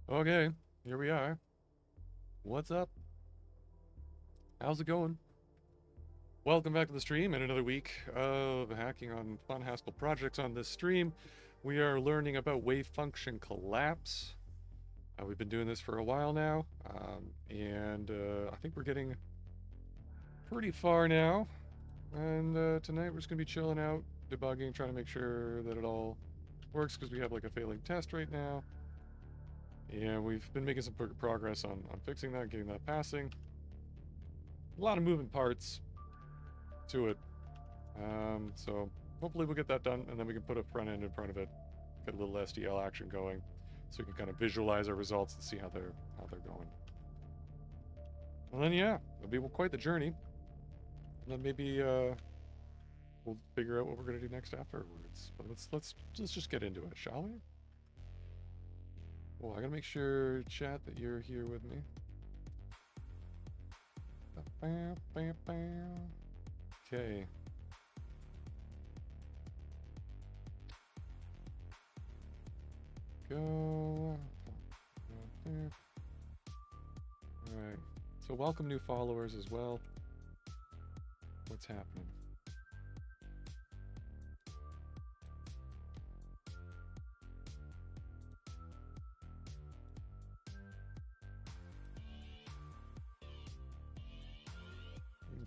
Okay, here we are. What's up? How's it going? Welcome back to the stream and another week of hacking on fun Haskell projects on this stream. We are learning about wave function collapse. We've been doing this for a while now, and I think we're getting pretty far now. And tonight we're just going to be chilling out, debugging, trying to make sure that it all works because we have like a failing test right now. And we've been making some progress on fixing that, getting that passing. A lot of moving parts to it. So hopefully we'll get that done, and then we can put a front end in front of it, get a little SDL action going, so we can kind of visualize our results and see how they're going. And then yeah, it'll be quite the journey. And then maybe we'll figure out what we're gonna do next afterwards. But let's just get into it, shall we? Well, I gotta make sure, chat, that you're here with me. Okay. Go. Alright. So welcome new followers as well. What's happening?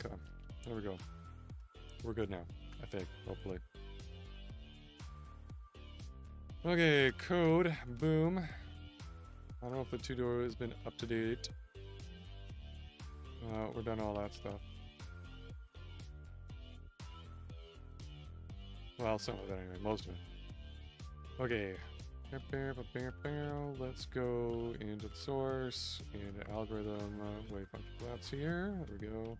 Okay. There we go. We're good now, I think, hopefully. Okay, code. Boom. I don't know if the tutorial has been up to date. We're done all that stuff. Well, some of it anyway, most of it. Okay. Let's go into the source, into algorithm, wave function collapse here. There we go.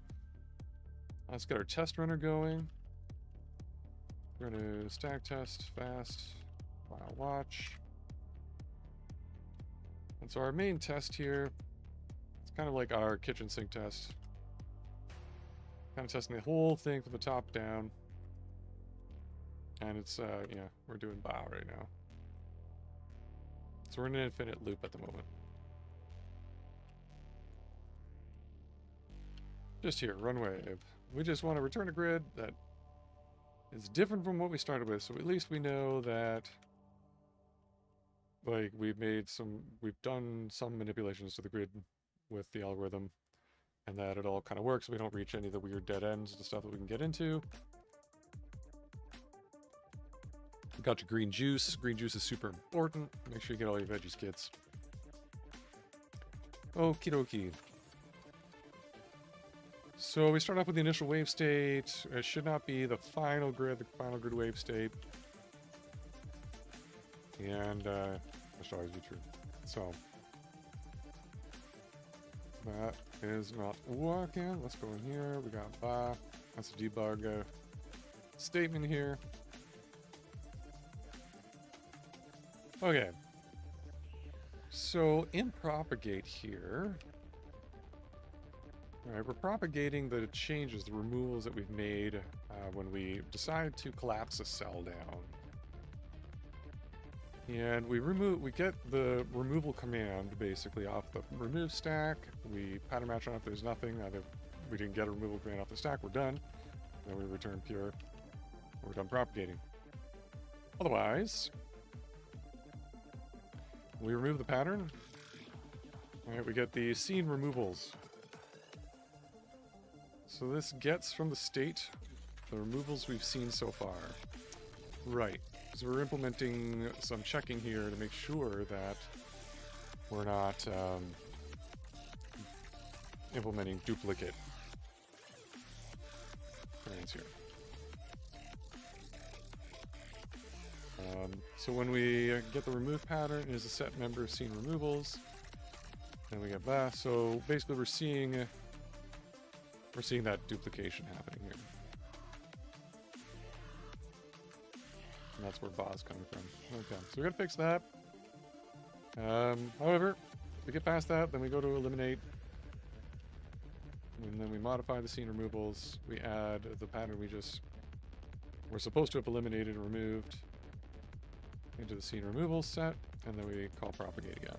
Let's get our test runner going. We're going to stack test fast while watch. And so our main test here, it's kind of like our kitchen sink test. Kind of testing the whole thing from the top down. And it's, yeah, we're doing bow right now. So we're in an infinite loop at the moment. Just here, run wave. We just want to return a grid that is different from what we started with. So at least we know that, like, we've done some manipulations to the grid with the algorithm, and that it all kind of works. We don't reach any of the weird dead ends and stuff that we can get into. We got your green juice. Green juice is super important. Make sure you get all your veggies, kids. Okie dokie. So we start off with the initial wave state. It should not be the final grid wave state. And that should always be true. So that is not working. Let's go in here. We got bah. That's a debug statement here. Okay. So in propagate here, all right, we're propagating the changes, the removals that we've made when we decide to collapse a cell down. And we get the removal command basically off the remove stack. We pattern match on if there's nothing. Either we didn't get a removal command off the stack, we're done. Then we return pure. We're done propagating. Otherwise, we remove the pattern. All right, we get the scene removals. So this gets from the state the removals we've seen so far. Right. So we're implementing some checking here to make sure that we're not implementing duplicate commands here. So when we get the remove pattern, it is a set member of scene removals. Then we get that. So basically we're seeing that duplication happening here. And that's where Ba's coming from. Okay, so we gotta fix that. However, if we get past that, then we go to eliminate. And then we modify the scene removals. We add the pattern we're supposed to have eliminated and removed into the scene removal set, and then we call propagate again.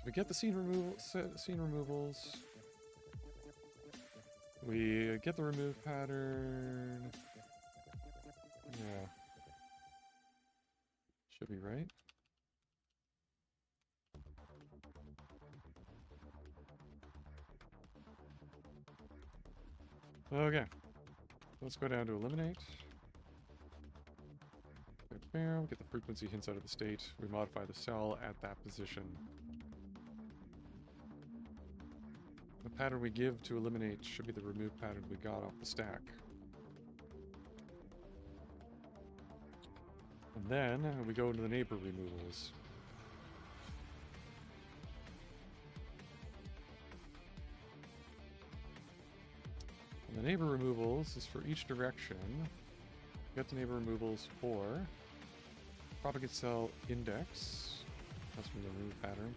So we get the scene removals. We get the remove pattern. Yeah. Should be right. Okay. Let's go down to eliminate. We get the frequency hints out of the state. We modify the cell at that position. The pattern we give to eliminate should be the remove pattern we got off the stack. And then we go into the neighbor removals. And the neighbor removals is for each direction. We get the neighbor removals for propagate cell index. That's from the remove pattern.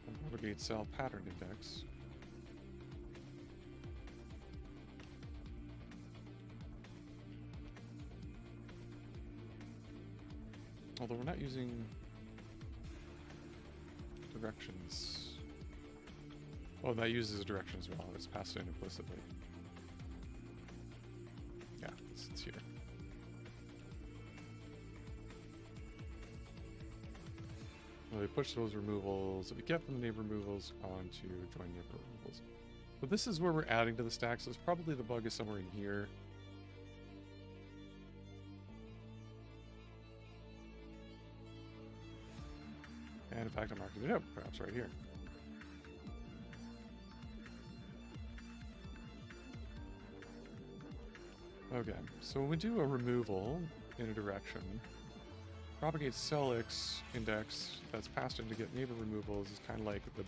And propagate cell pattern index. Although we're not using directions. Oh, that uses a direction as well. It's passed in implicitly. Yeah, it's here. Well, we push those removals that we get from the neighbor removals onto join neighbor removals. But this is where we're adding to the stack, so it's probably the bug is somewhere in here. And in fact, I'm marking it up, perhaps right here. Okay, so when we do a removal in a direction, propagate cell index that's passed in to get neighbor removals is kind of like the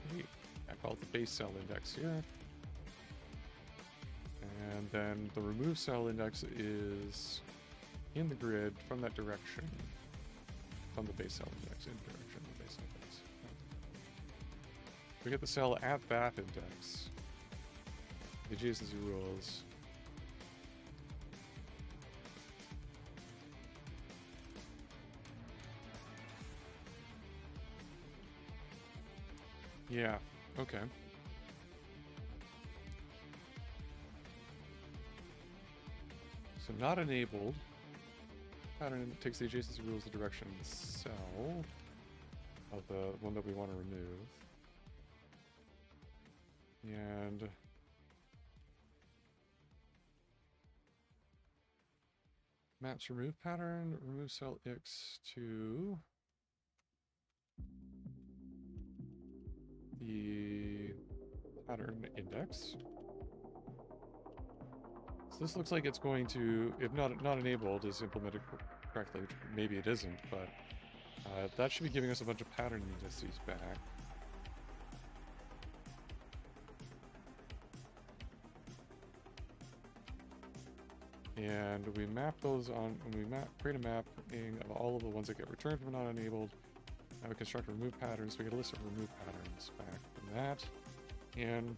I call it the base cell index here. And then the remove cell index is in the grid from that direction, from the base cell index, in the direction of the base cell index. We get the cell at that index. The adjacency rules. Yeah, okay. So not enabled. Pattern takes the adjacency rules the direction of the cell of the one that we want to remove. And maps remove pattern, remove cell X to the pattern index. So this looks like it's going to, if not enabled, is implemented correctly, which maybe it isn't, but that should be giving us a bunch of pattern indices back. And we map those on, when we create a mapping of all of the ones that get returned from not enabled. Now we construct remove patterns. We get a list of remove patterns back from that. And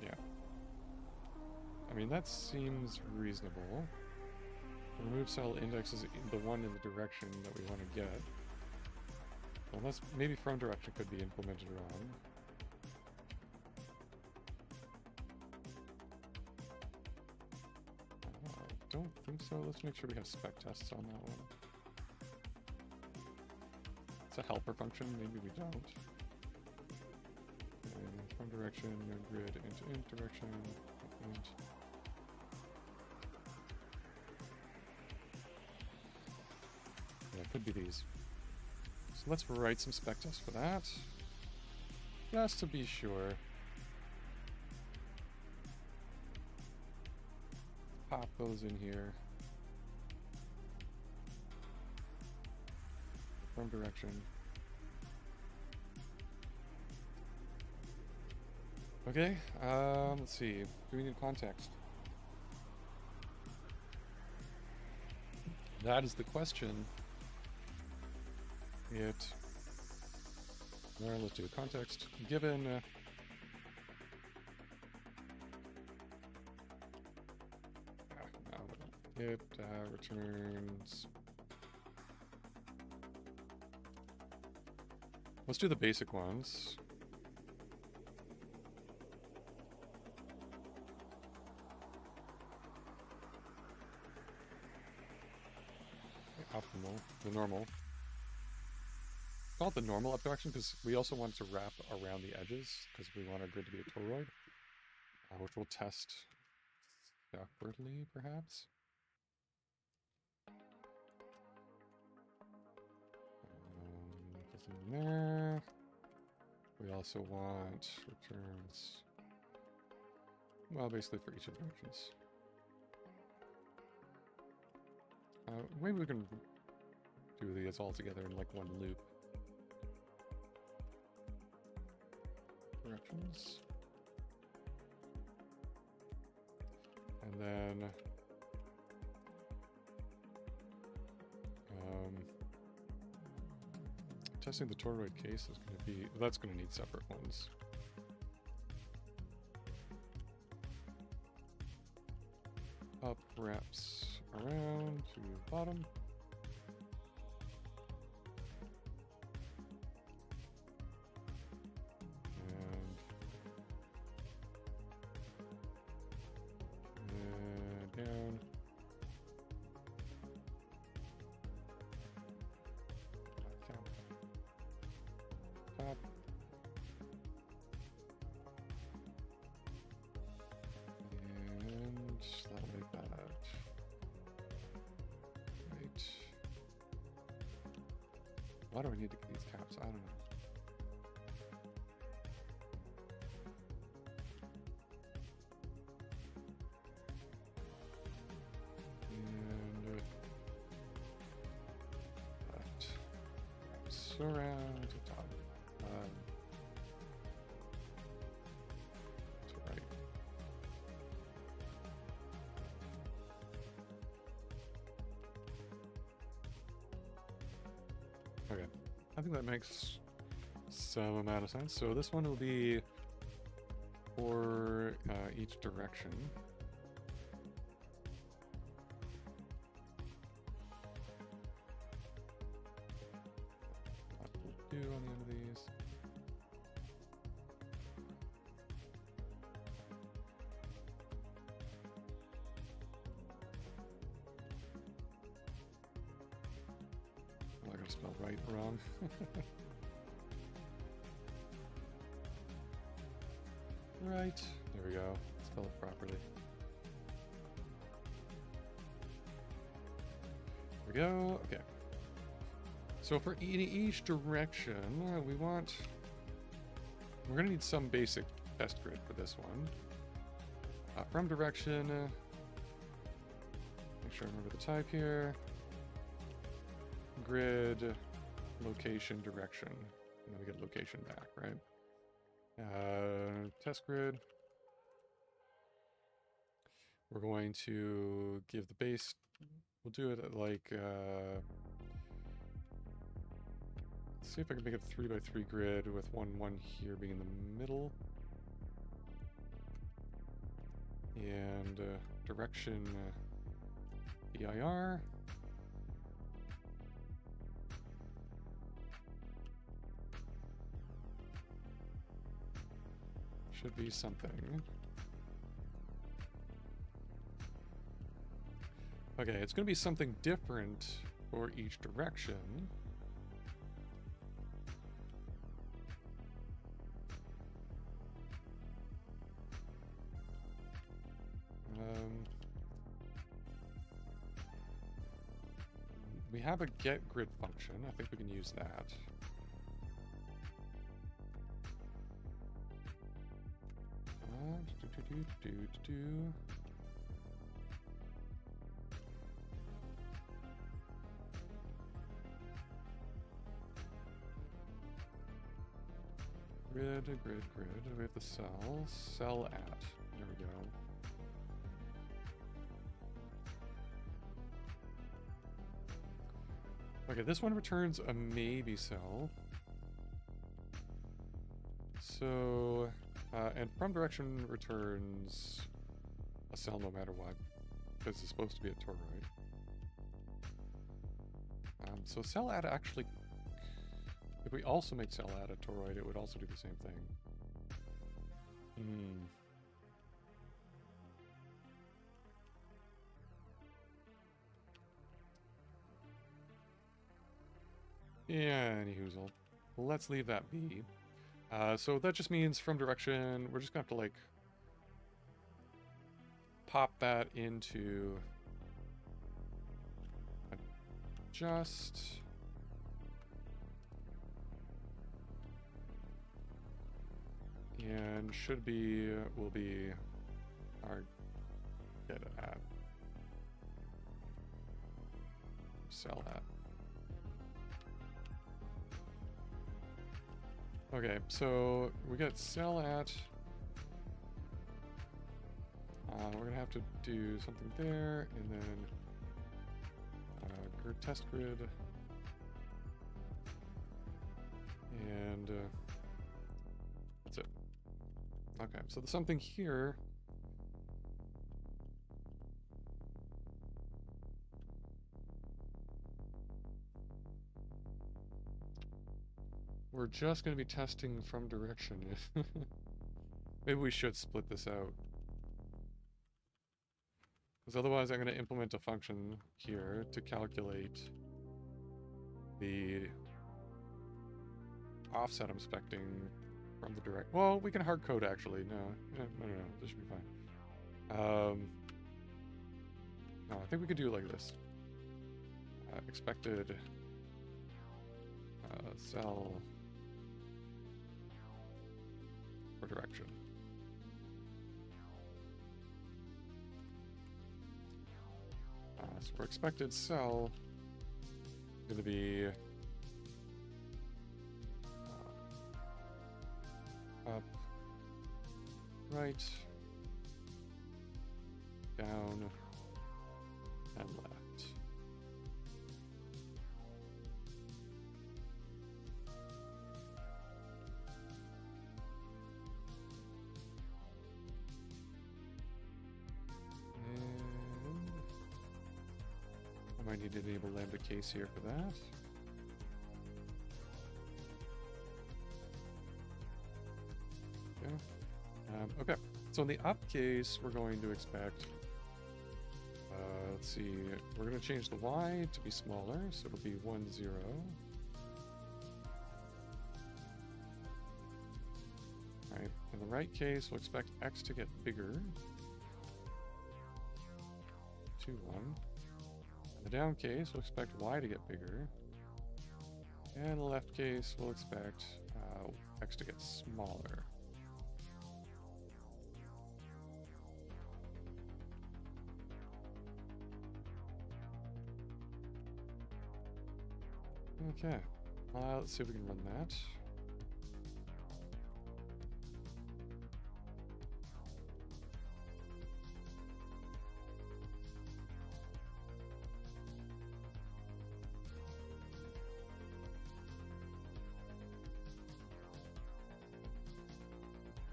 yeah. I mean, that seems reasonable. The remove cell index is the one in the direction that we want to get. Unless maybe from direction could be implemented wrong. I don't think so. Let's make sure we have spec tests on that one. It's a helper function. Maybe we don't. And from direction, no grid, int direction, int. Yeah, it could be these. So let's write some spec tests for that, just to be sure. Pop those in here. From direction. Okay, let's see. Do we need context? That is the question. Let's do context. Given it returns. Let's do the basic ones. Optimal, the normal. Call it the normal abstraction because we also want to wrap around the edges because we want our grid to be a toroid, which we'll test separately, perhaps. Nothing there. We also want returns, well, basically for each of the directions. Maybe we can do these all together in like one loop. Directions. And then testing the toroid case is going to be, that's going to need separate ones. Up wraps around to the bottom. And down. Top. And that'll make that. Right. Why do I need to get these caps? I don't know. And left. Wraps around to top. To right. Okay, I think that makes some amount of sense. So this one will be for each direction. What we'll do on the end of these. I gotta spell right wrong. Right. There we go. Spell it properly. There we go. Okay. So for each direction, we're going to need some basic test grid for this one. From direction, make sure I remember the type here. Grid, location, direction. And then we get location back, right? Test grid. We're going to give the base, we'll do it at like, let's see if I can make it a 3x3 grid with 1 here being in the middle. And direction BIR. Should be something. Okay, it's going to be something different for each direction. We have a get grid function. I think we can use that. Grid. We have the cell at. There we go. Okay, this one returns a maybe cell. So, and from direction returns a cell no matter what. because it's supposed to be a toroid. So cell add actually, if we also make cell add a toroid, it would also do the same thing. Yeah, anyhoozle. Let's leave that be. So that just means from direction, we're just gonna have to like pop that into adjust. And should be, will be our get at cell at. Okay, so we got cell at. We're gonna have to do something there, and then grid test grid, and that's it. Okay, so there's something here. We're just going to be testing from direction. Maybe we should split this out. Because otherwise I'm going to implement a function here to calculate the offset I'm expecting from the direct. Well, we can hard code actually. No, this should be fine. No, I think we could do it like this. Expected cell for direction. So for expected cell, it's going to be up, right, down, and left. I might need to enable lambda case here for that. Okay, so in the up case, we're going to expect, let's see, we're going to change the y to be smaller, so it'll be 1, 0. All right, in the right case, we'll expect x to get bigger, 2, 1. In the down case, we'll expect y to get bigger, and in the left case, we'll expect x to get smaller. Okay, let's see if we can run that.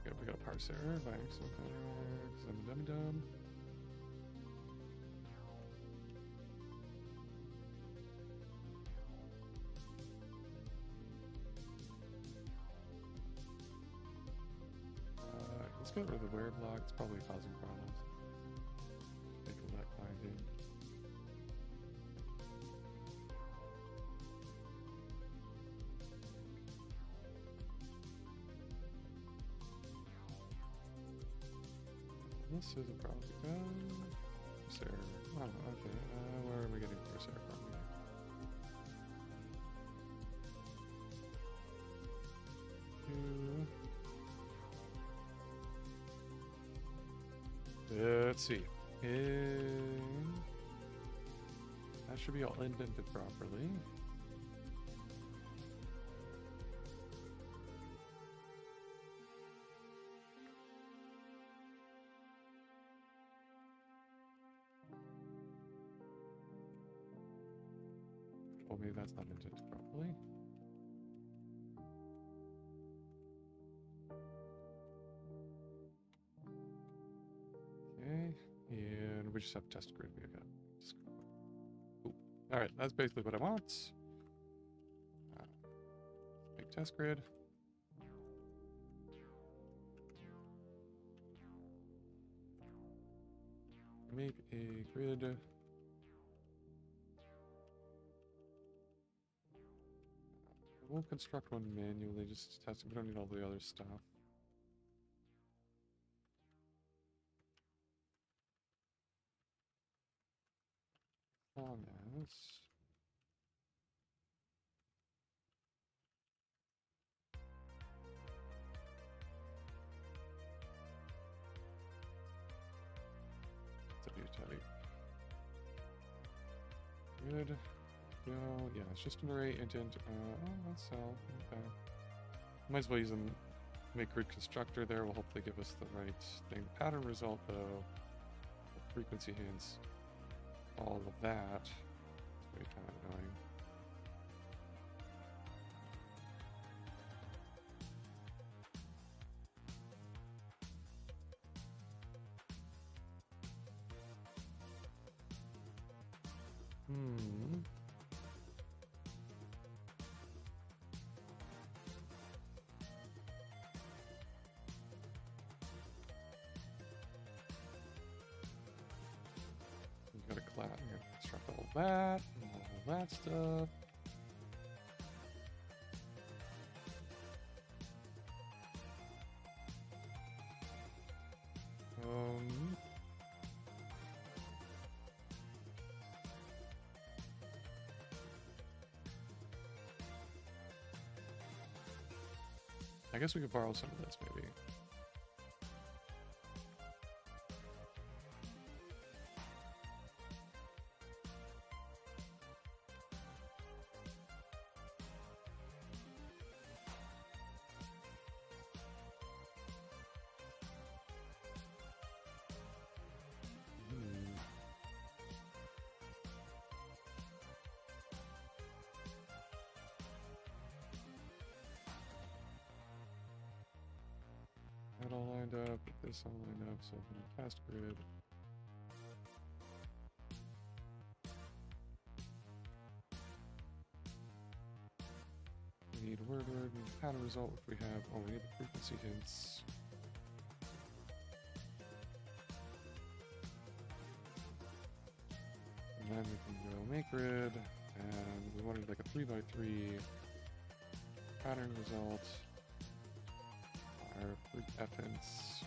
Okay, we got a parse error by accident. Dum-dum-dum. Let's get rid of the where block. It's probably causing problems. Make a let binding. This is a problem. Parse error. Oh, okay. Where are we getting parse error from here? Let's see. That should be all indented properly. Well, maybe that's not indented properly. Okay, and we just have test grid. We got cool. All right, that's basically what I want. Make test grid. Make a grid. We'll construct one manually, just to test it. We don't need all the other stuff. Long as it's a new type. Good. Go. Yeah, it's just an array int. Oh, that's cell. Okay. Might as well use them. Make grid constructor there will hopefully give us the right thing. The pattern result though, the frequency hints, all of that. It's really kind of annoying. Construct all that stuff. I guess we could borrow some of this, maybe. That all lined up, this all lined up, so I'm gonna test grid. We need word, we need pattern result, which we have. Oh, we need the frequency hints. And then we can go make grid, and we wanted like a 3x3 pattern result. Our fence.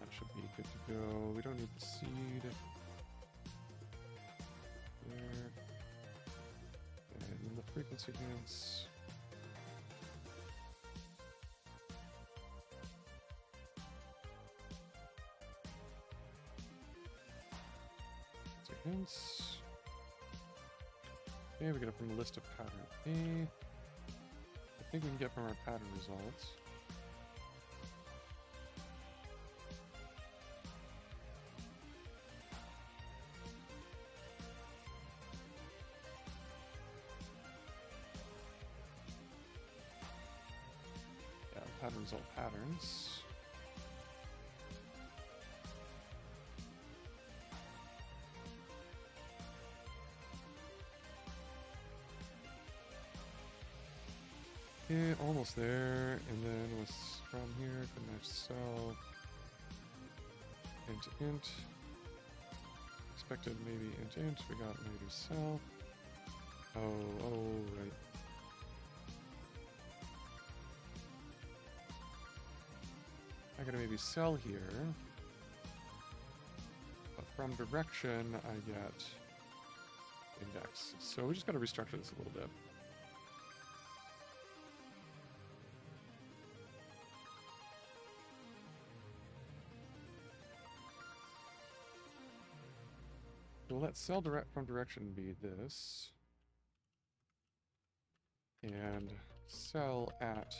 That should be good to go. We don't need the seed. There. And the frequency hints. Hints. Okay, we get it from the list of pattern A. I think we can get from our pattern results. Yeah, pattern result patterns. Okay, almost there, and then with from here, can I cell int to int? Expected maybe int to int, we got maybe cell. Oh, right. I gotta maybe cell here, but from direction I get index. So we just gotta restructure this a little bit. We'll let cell direct from direction be this, and cell at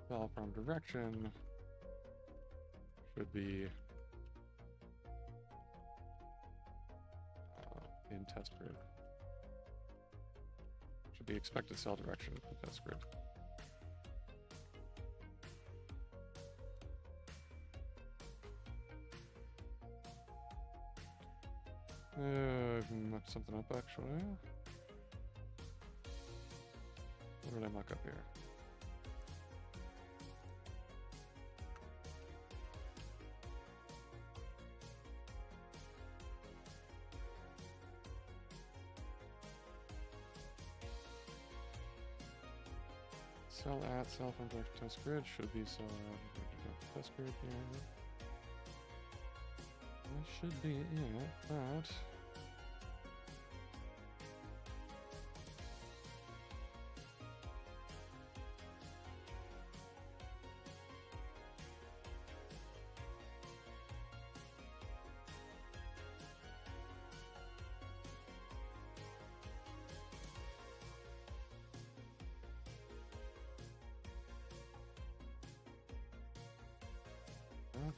cell from direction should be in test grid. Should be expected cell direction for test grid. I've mucked something up actually. What did I muck up here? Cell at cell from direct test grid should be cell at test grid here. That should be it, but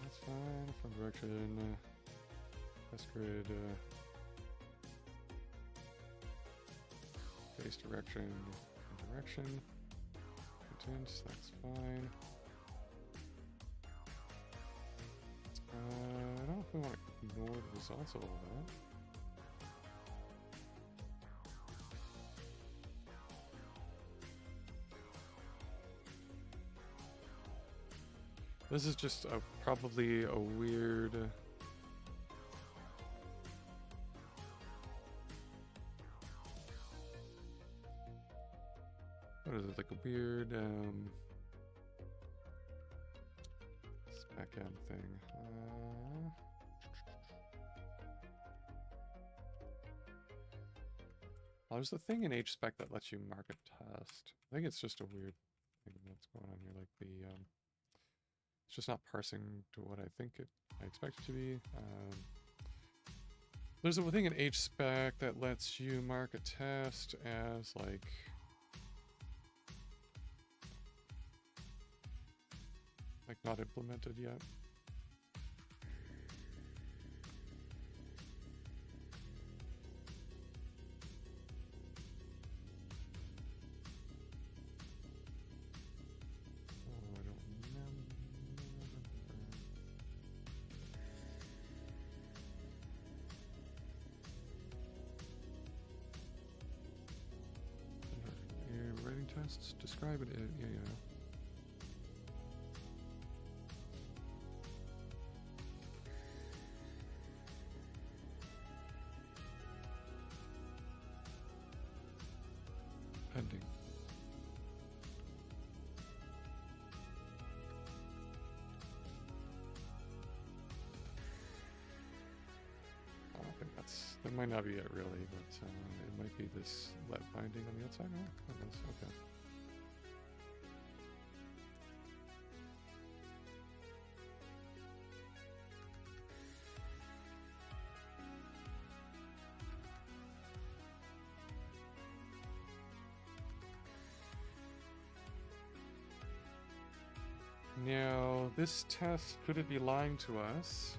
that's fine. From direction, test grid, base direction, direction, content, that's fine. I don't know if we want to ignore the results of all that. This is just probably a weird... what is it, like a weird back-end thing. Oh, there's a thing in HSpec that lets you mark a test. I think it's just a weird thing that's going on here, like the... it's just not parsing to what I think I expect it to be. There's a thing in HSpec that lets you mark a test as like not implemented yet. Tests, describe it, yeah. Pending. I don't think that might not be it really, but it might be this let binding on the outside. Oh, that is, okay. Now, this test, could it be lying to us?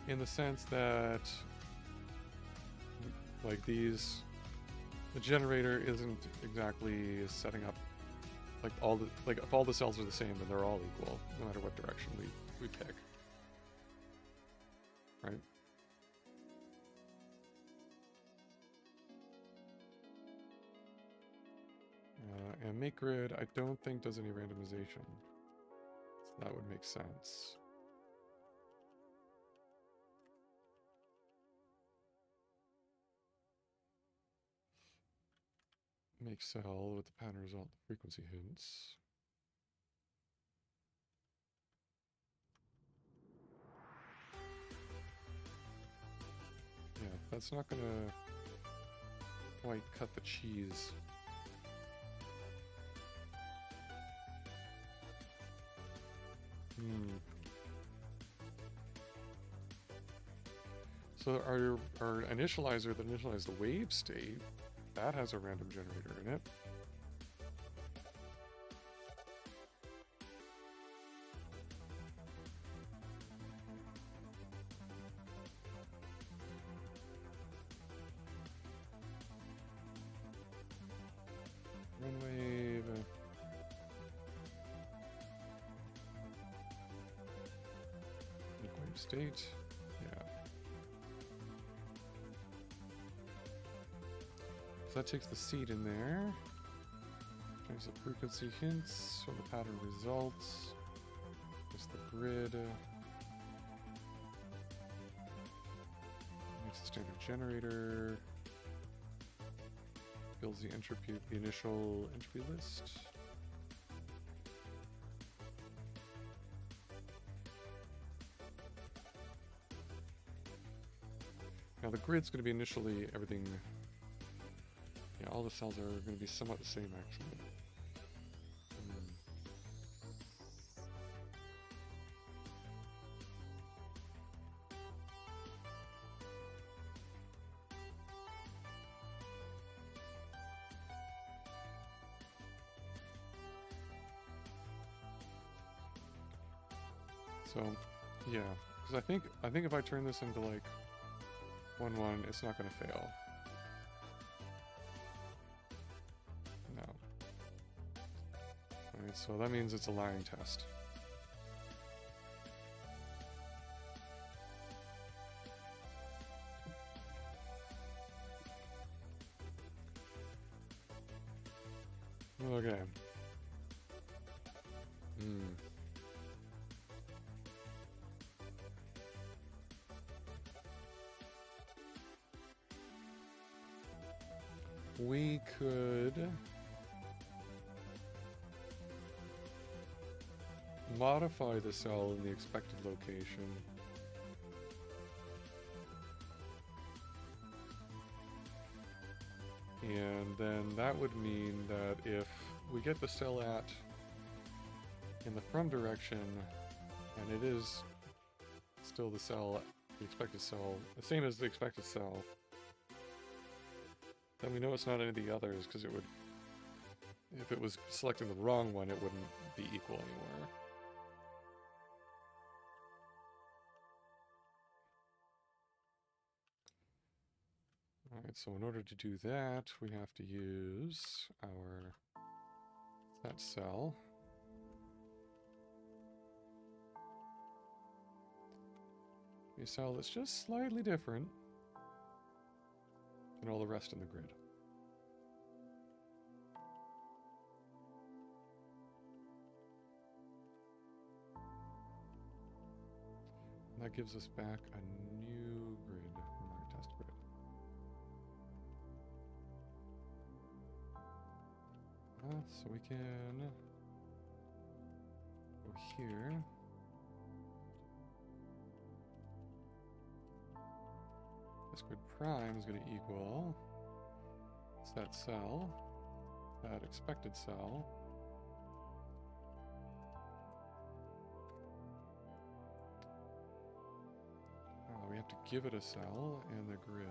In the sense that, like the generator isn't exactly setting up, like if all the cells are the same, then they're all equal, no matter what direction we pick. Right? And make grid, I don't think does any randomization. So that would make sense. Make cell with the pattern result frequency hints. Yeah, that's not gonna quite cut the cheese. So our initializer that initialized the wave state, that has a random generator in it. Run wave. Make wave state. Yeah. So that takes the seed in there. Change the frequency hints from the pattern results. Just the grid. Makes the standard generator. Builds the entropy of the initial entropy list. Now the grid's going to be initially everything. Yeah, all the cells are going to be somewhat the same actually. So, yeah, because I think if I turn this into like 1-1, it's not going to fail. No. Alright, so that means it's a lying test. Okay. We could modify the cell in the expected location. And then that would mean that if we get the cell at in the from direction, and it is still the cell, the expected cell, the same as the expected cell, then we know it's not any of the others, because it would, if it was selecting the wrong one, it wouldn't be equal anymore. Alright, so in order to do that, we have to use that cell. A cell that's just slightly different than all the rest in the grid. And that gives us back a new grid from our test grid. So we can go here. This grid prime is going to equal that cell, that expected cell. We have to give it a cell and the grid.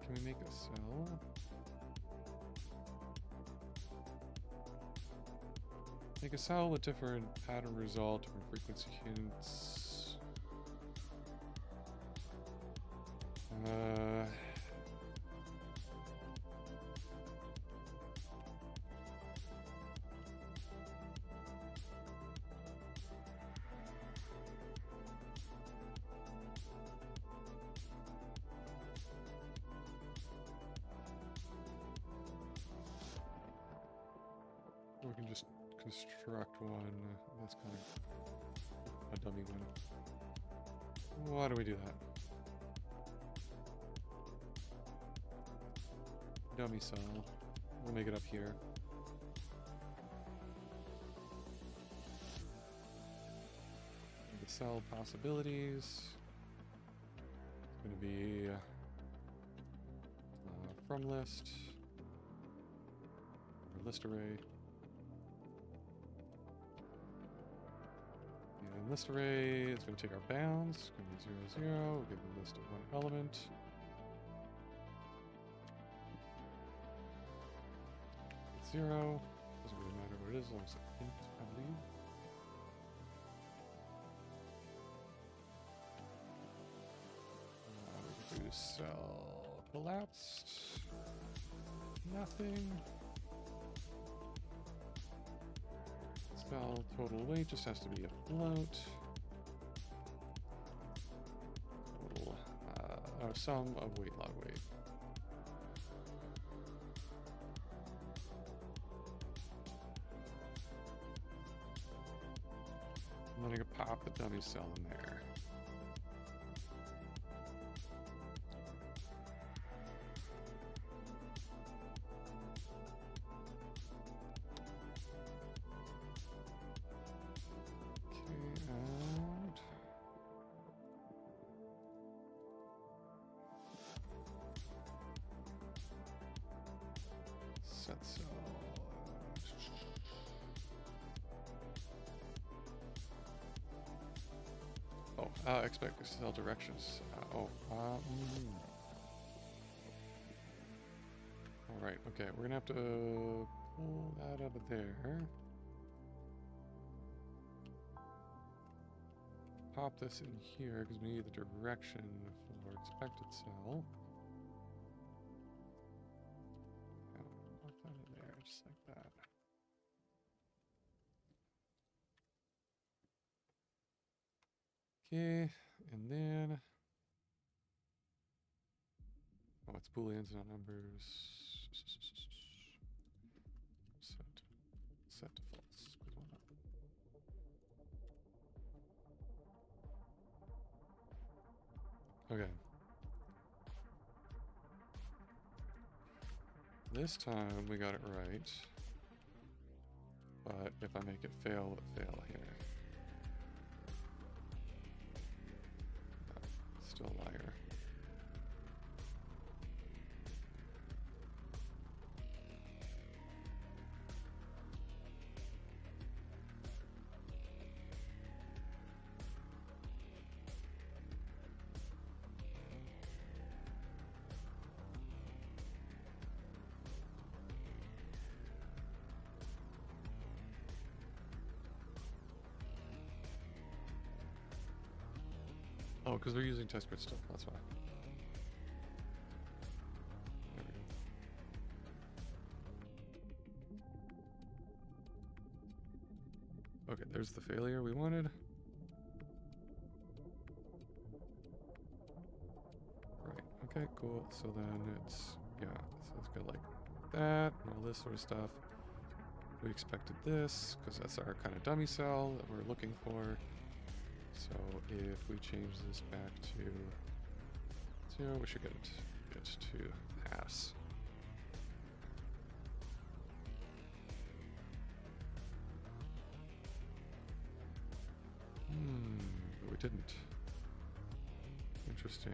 Can we make a cell? Make a cell with different pattern result, different frequency hints. We can just construct one that's kind of a dummy one. Why do we do that? Dummy cell. We'll make it up here. The cell possibilities. It's going to be from list, or list array. And list array is going to take our bounds. It's going to be 0, 0. We'll give the list of one element. It's 0. Doesn't really matter what it is, as long as it's an int, I believe. We can do cell collapsed. Nothing. Cell total weight just has to be a float. sum of weight log weight. I'm gonna pop the dummy cell in there. Expect cell directions. All right. Okay, we're gonna have to pull that out of there. Pop this in here because we need the direction for expected cell. Pop that in there, just like that. Okay, and then, oh, it's booleans, not numbers. Set to false. Okay. This time we got it right. But if I make it fail, it fail here. Still a liar. Oh, because we're using test grid still, that's why. There we go. Okay, there's the failure we wanted. Right, okay, cool. So then it's, yeah, so it's got like that and all this sort of stuff. We expected this, because that's our kind of dummy cell that we're looking for. So if we change this back to 0, we should get to pass. But we didn't. Interesting.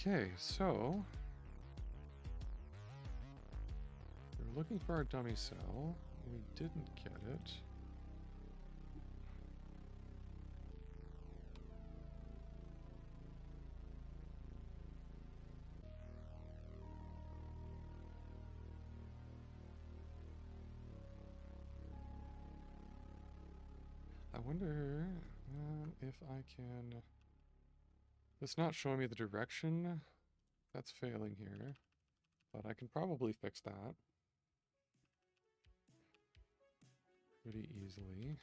Okay, so we're looking for our dummy cell. We didn't get it. I wonder if I can... It's not showing me the direction. That's failing here. But I can probably fix that pretty easily.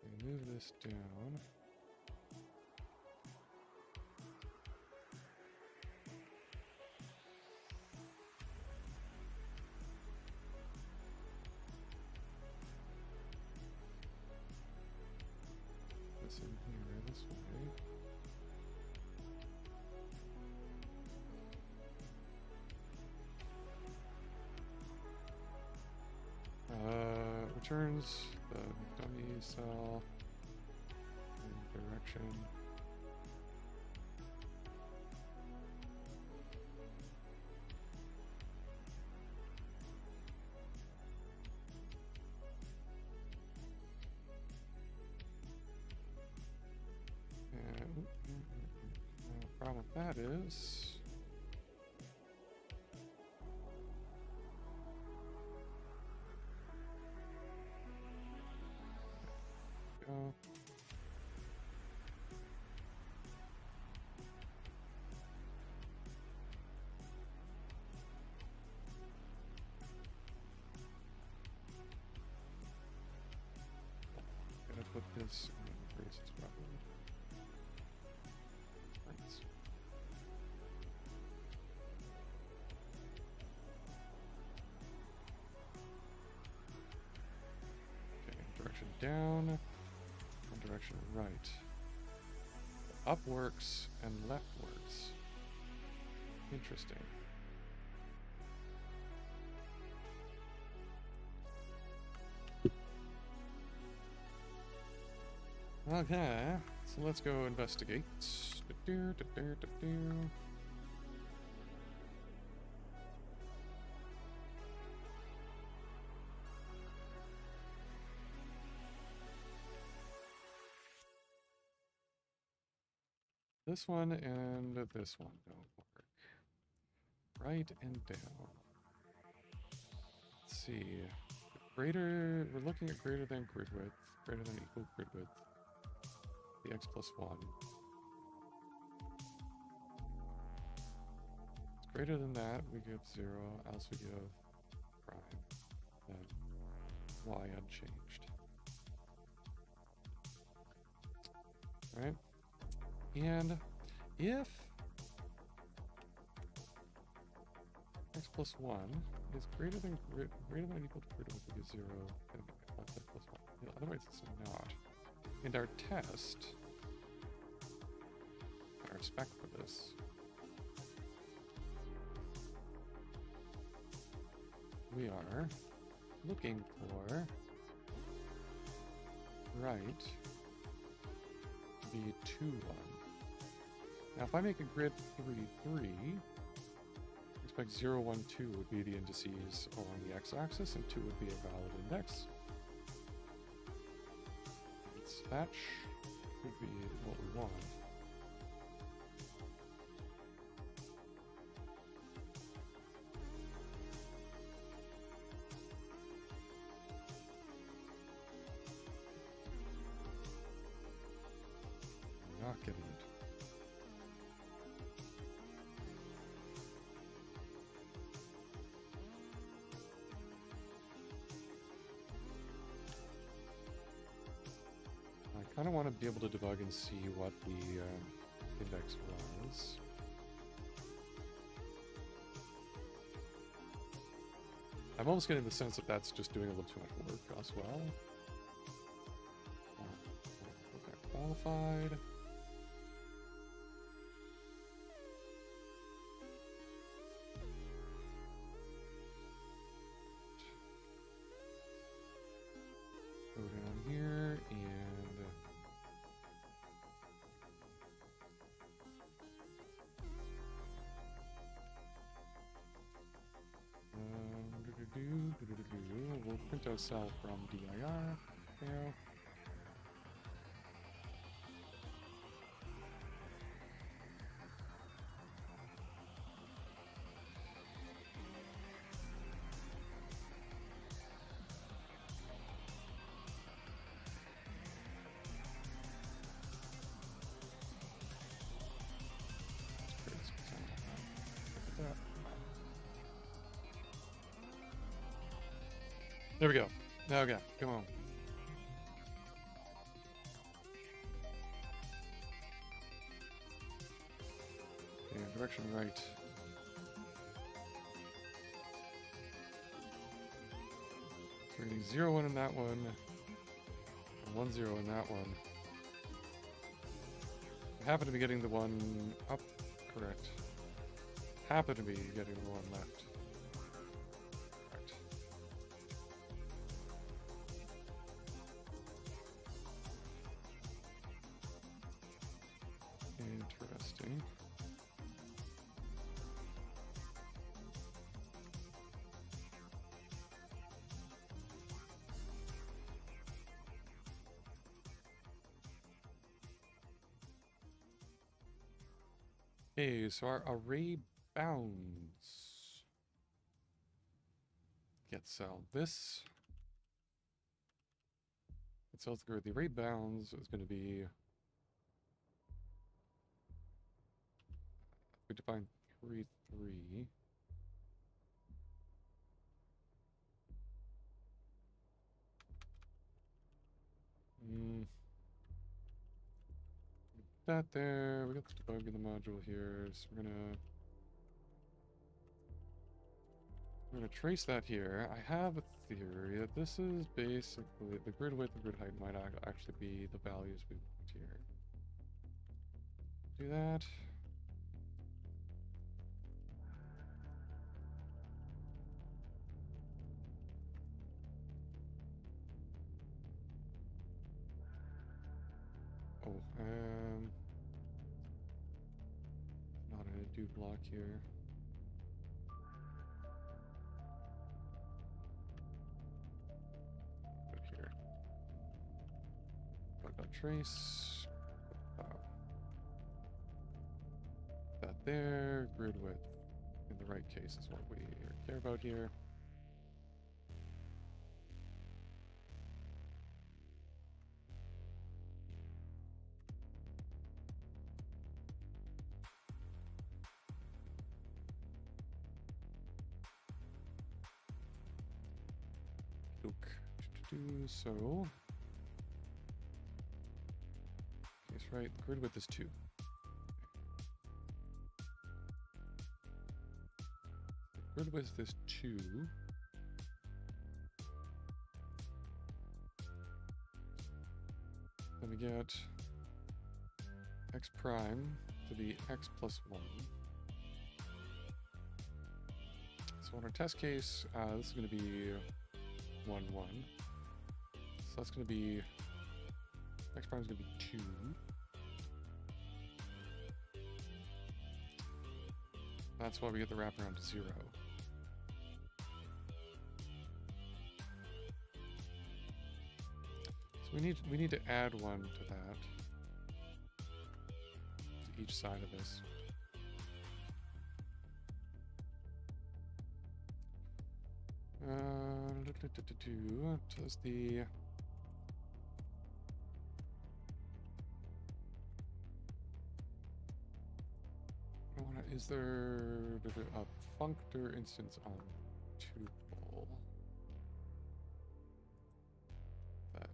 And move this down. This in here, this way. Returns the dummy cell in direction. And the problem with that is down, one direction right. Up works and left works. Interesting. Okay, so let's go investigate. This one and this one don't work. Right and down. Let's see. Greater, we're looking at greater than grid width, greater than equal grid width. The x plus 1. It's greater than that, we give 0, else we give prime. Then y unchanged. Right? And if x plus 1 is greater than or equal to grid width, we give 0, and plus x plus 1. Yeah, otherwise it's not. And our test, our spec for this, we are looking for right to be 2, 1. Now if I make a grid 3, 3, expect 0, 1, 2 would be the indices along the x-axis, and 2 would be a valid index. That would be what we want. Not getting it. I kind of want to be able to debug and see what the index was. I'm almost getting the sense that that's just doing a little too much work as well. Qualified. Go down here and we'll print out cell from dir there. There we go. Okay, come on. Okay, direction right. So we're getting 0, 1 in that one, and 1, 0 in that one. I happen to be getting the one up, correct. Happen to be getting the one left. Interesting. Okay, so our array bounds get cell. This it sells the grid. The array bounds is going to be, we define 3, 3. That there. We got the debug in the module here, so we're We're going to trace that here. I have a theory that this is basically the grid width and grid height might actually be the values we want here. Do that. Oh, not in a do block here. Put it here. Trace. That there. Grid width in the right case is what we care about here. So, that's right, the grid width is 2. The grid width is 2. Then we get x prime to be x plus 1. So in our test case, this is going to be 1, 1. So that's going to be, x prime is going to be 2. That's why we get the wraparound to 0. So we need to add 1 to that, to each side of this. Does the is there a functor instance on tuple that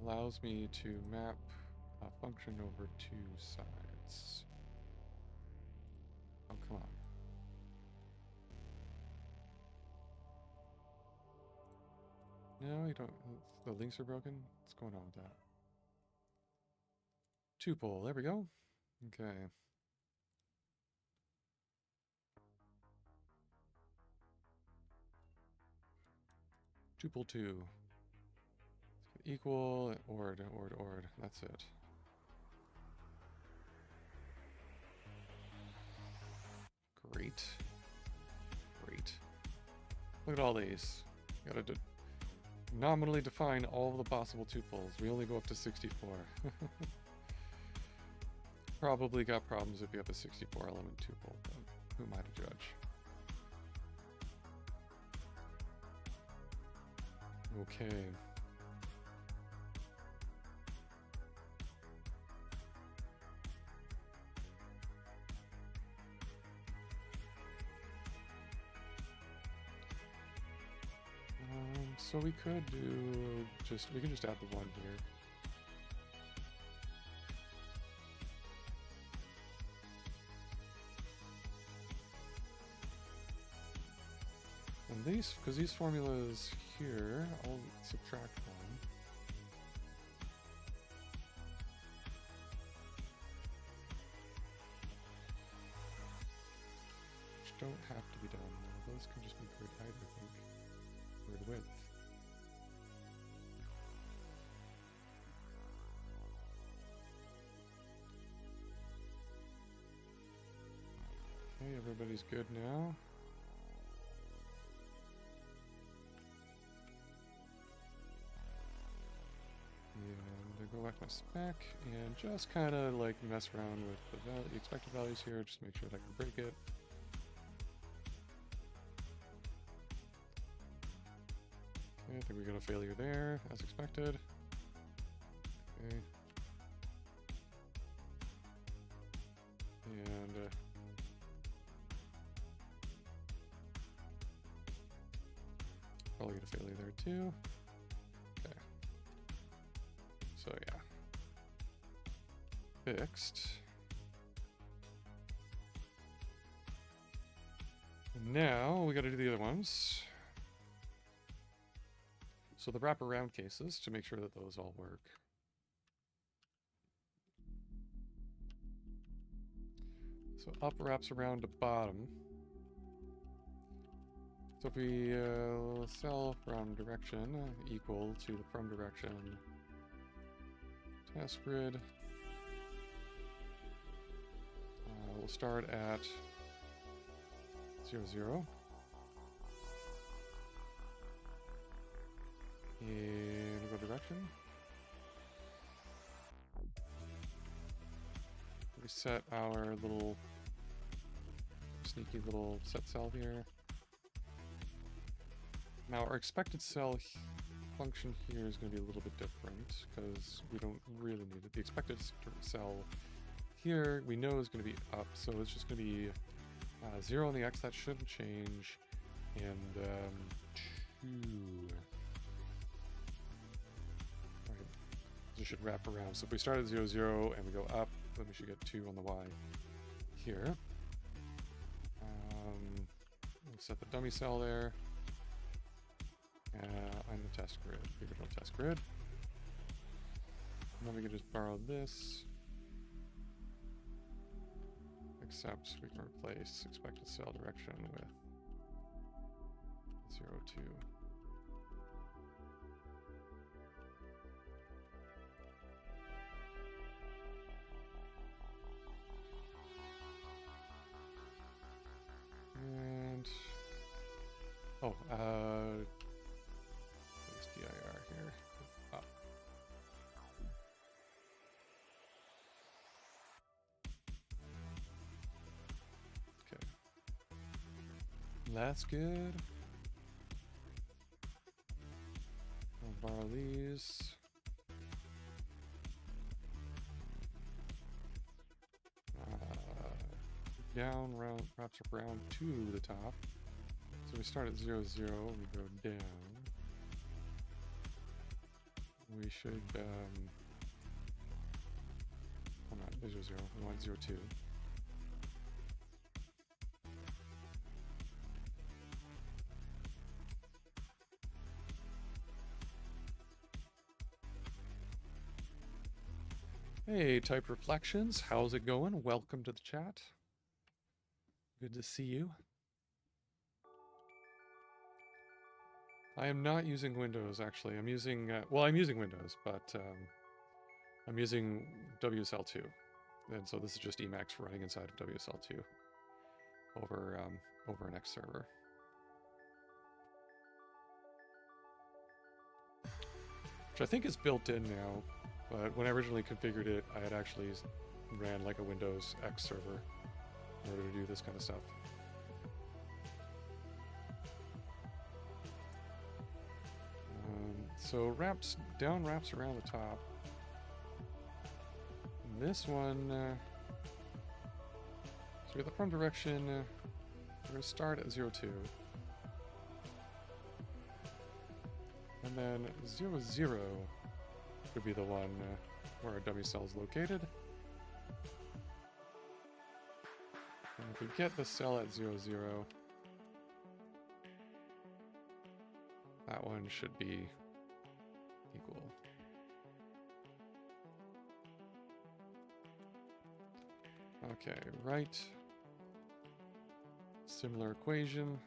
allows me to map a function over 2 sides? Oh, come on. No, you don't. The links are broken. What's going on with that? Tuple. There we go. Okay. Tuple 2. Equal, ord. That's it. Great. Look at all these. Gotta nominally define all the possible tuples. We only go up to 64. Probably got problems if you have a 64 element tuple, but who am I to judge? Okay. So we could do we can just add the 1 here. And these, because these formulas here, I'll subtract 1. Which don't have to be done. Those can just be grid height, I think. Grid width. Okay, everybody's good now. And I go back to my spec and just kind of like mess around with the expected values here, just make sure that I can break it. Okay, I think we got a failure there, as expected. Okay. And probably get a failure there too. Okay. So yeah. Fixed. Now we got to do the other ones. So the wraparound cases to make sure that those all work. So up wraps around to bottom. So if we cell from direction equal to the from direction test grid, we'll start at 0, 0. And we'll go direction. We set our little sneaky little set cell here. Now our expected cell function here is going to be a little bit different because we don't really need it. The expected cell here we know is going to be up, so it's just going to be 0 on the x, that shouldn't change, and 2. Right, this should wrap around. So if we start at 0, 0 and we go up, then we should get 2 on the y here. We'll set the dummy cell there. I'm the test grid, the original test grid. And then we can just borrow this. Except we can replace expected cell direction with 0, 2. And place dir here. Up. Okay. That's good. I'll borrow these. Down, round, wraps around to the top. So we start at 0, 0, we go down. We should, hold on, 0, 0, we want 0, 2. Hey, Type Reflections, how's it going? Welcome to the chat. Good to see you. I am not using Windows, actually. I'm using, well, I'm using Windows, but I'm using WSL2. And so this is just Emacs running inside of WSL2 over an X server. Which I think is built in now, but when I originally configured it, I had actually ran like a Windows X server in order to do this kind of stuff. So down wraps around the top. And this one, so we have the from direction, we're going to start at 0, 2. And then 0, 0 would be the one where our dummy cell is located. And if we get the cell at 0, 0, that one should be equal. Okay, right. Similar equation.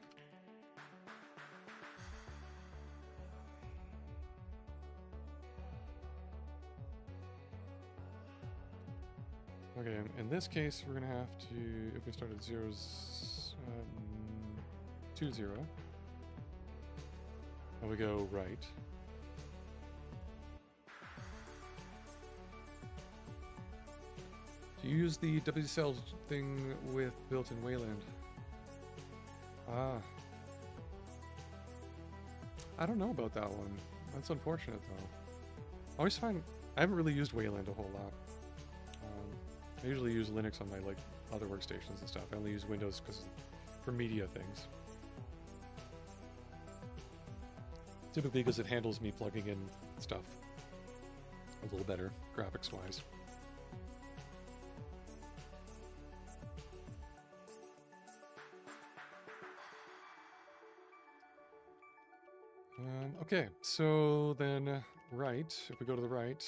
Okay, in this case, we're going to have to, if we start at 0, 2, 0, and we go right. Do you use the WCL thing with built-in Wayland? Ah. I don't know about that one. That's unfortunate, though. I always find... I haven't really used Wayland a whole lot. I usually use Linux on my, like, other workstations and stuff. I only use Windows for media things. Typically because it handles me plugging in stuff a little better, graphics-wise. Okay, so then right, if we go to the right,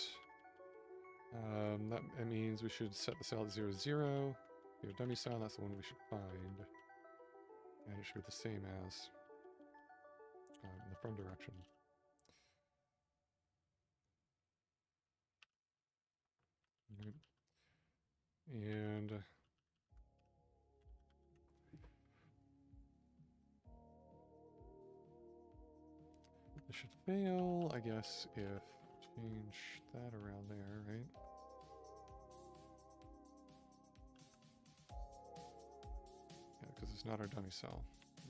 that means we should set the cell at 0, 0. We have dummy cell, that's the one we should find. And it should be the same as in the from direction. Right. And this should fail, I guess, if change that around there, right? Yeah, because it's not our dummy cell.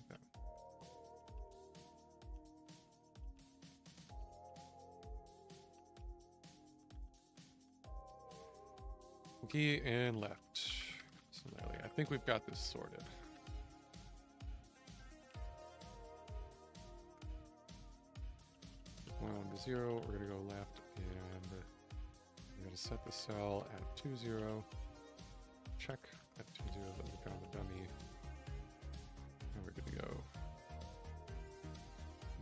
Okay. Okay, and left. So I think we've got this sorted. Going on to 0, we're going to go left, and we're going to set the cell at 2, 0. Check at 2, 0 that we found the dummy. And we're good to go.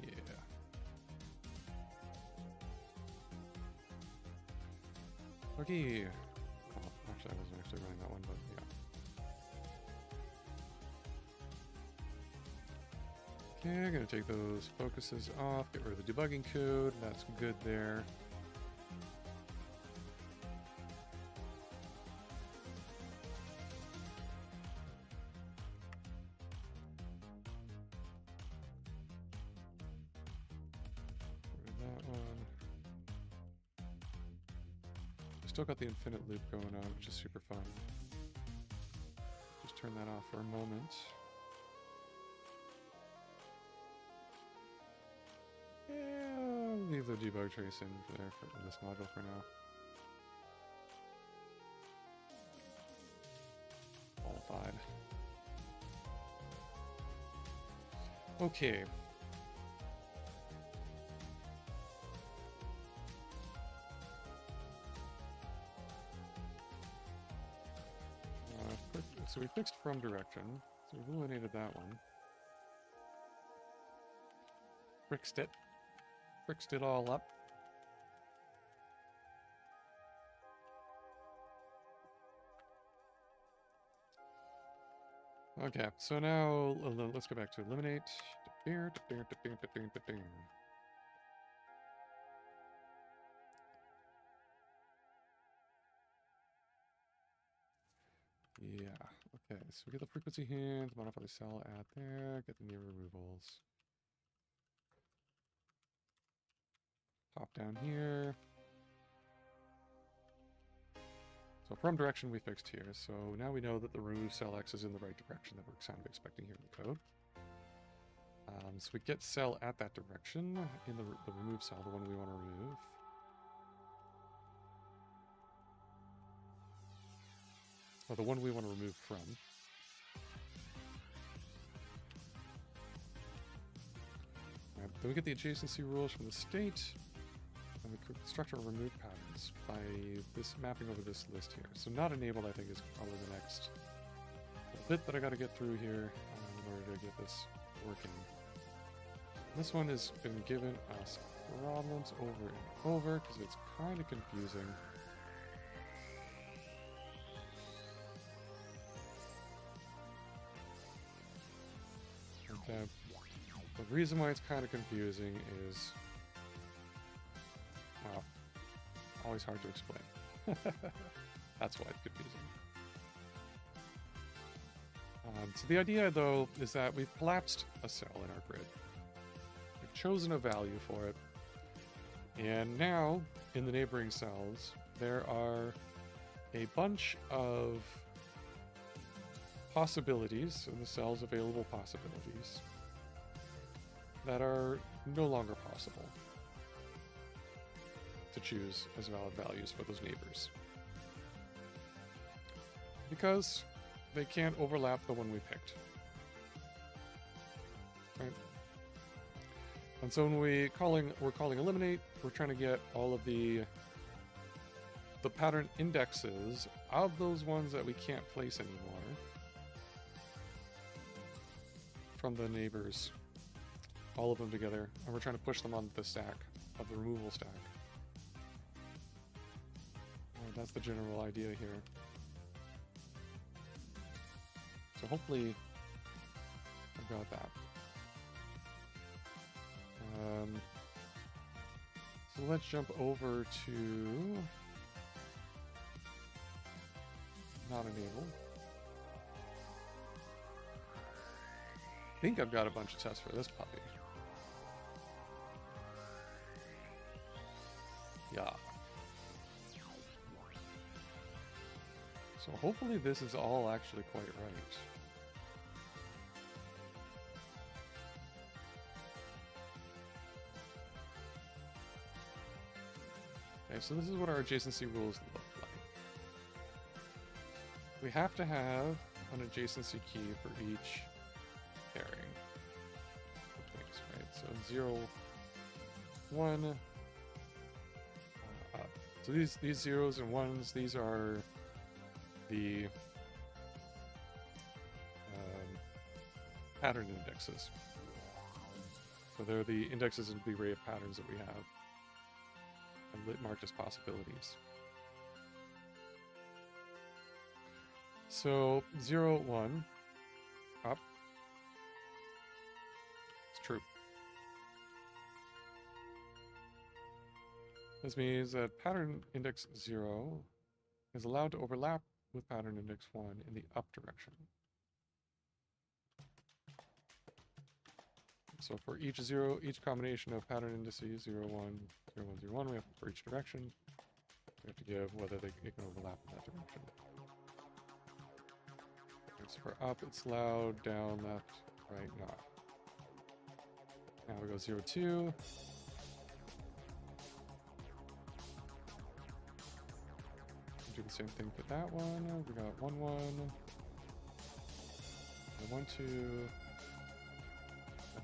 Yeah. Okay. Oh, actually, I wasn't actually running that one, but yeah. Okay, I'm going to take those focuses off, get rid of the debugging code. That's good there. Still got the infinite loop going on, which is super fun. Just turn that off for a moment. Yeah, leave the debug trace in there for this module for now. Qualified. Okay. So we fixed from direction, so we've eliminated that one. Fixed it all up. Okay, so now let's go back to eliminate. Yeah, okay, so we get the frequency hands, modify the cell, add there, get the near removals. Pop down here. So from direction we fixed here, so now we know that the remove cell X is in the right direction that we're kind of expecting here in the code. So we get cell at that direction in the remove cell, the one we want to remove. Or the one we want to remove from. Right, then we get the adjacency rules from the state, and we construct our remove patterns by this mapping over this list here. So not enabled, I think, is probably the next bit that I got to get through here in order to get this working. This one has been given us problems over and over because it's kind of confusing. Okay. The reason why it's kind of confusing is, well, always hard to explain. That's why it's confusing. So the idea, though, is that we've collapsed a cell in our grid. We've chosen a value for it. And now, in the neighboring cells, there are a bunch of possibilities, in the cell's available possibilities, that are no longer possible to choose as valid values for those neighbors. Because they can't overlap the one we picked. Right? And so when we're calling eliminate, we're trying to get all of the pattern indexes of those ones that we can't place anymore from the neighbors all of them together, and we're trying to push them on the stack, of the removal stack. Alright, that's the general idea here. So hopefully I've got that. So let's jump over to not enable. I think I've got a bunch of tests for this puppy. Yeah. So hopefully this is all actually quite right. Okay, so this is what our adjacency rules look like. We have to have an adjacency key for each pairing of things, right? So 0, 1, up. So these zeros and ones, these are the pattern indexes. So they're the indexes of the array of patterns that we have, and marked as possibilities. So 0, 1, up. It's true. This means that pattern index 0 is allowed to overlap with pattern index 1 in the up direction. So for each combination of pattern indices 0, 1, 0, 1, 0, 1, we have for each direction, we have to give whether it can overlap in that direction. So for up, it's loud, down, left, right, not. Now we go 0, 2. Do the same thing for that one. We got 1, 1, 1, 2,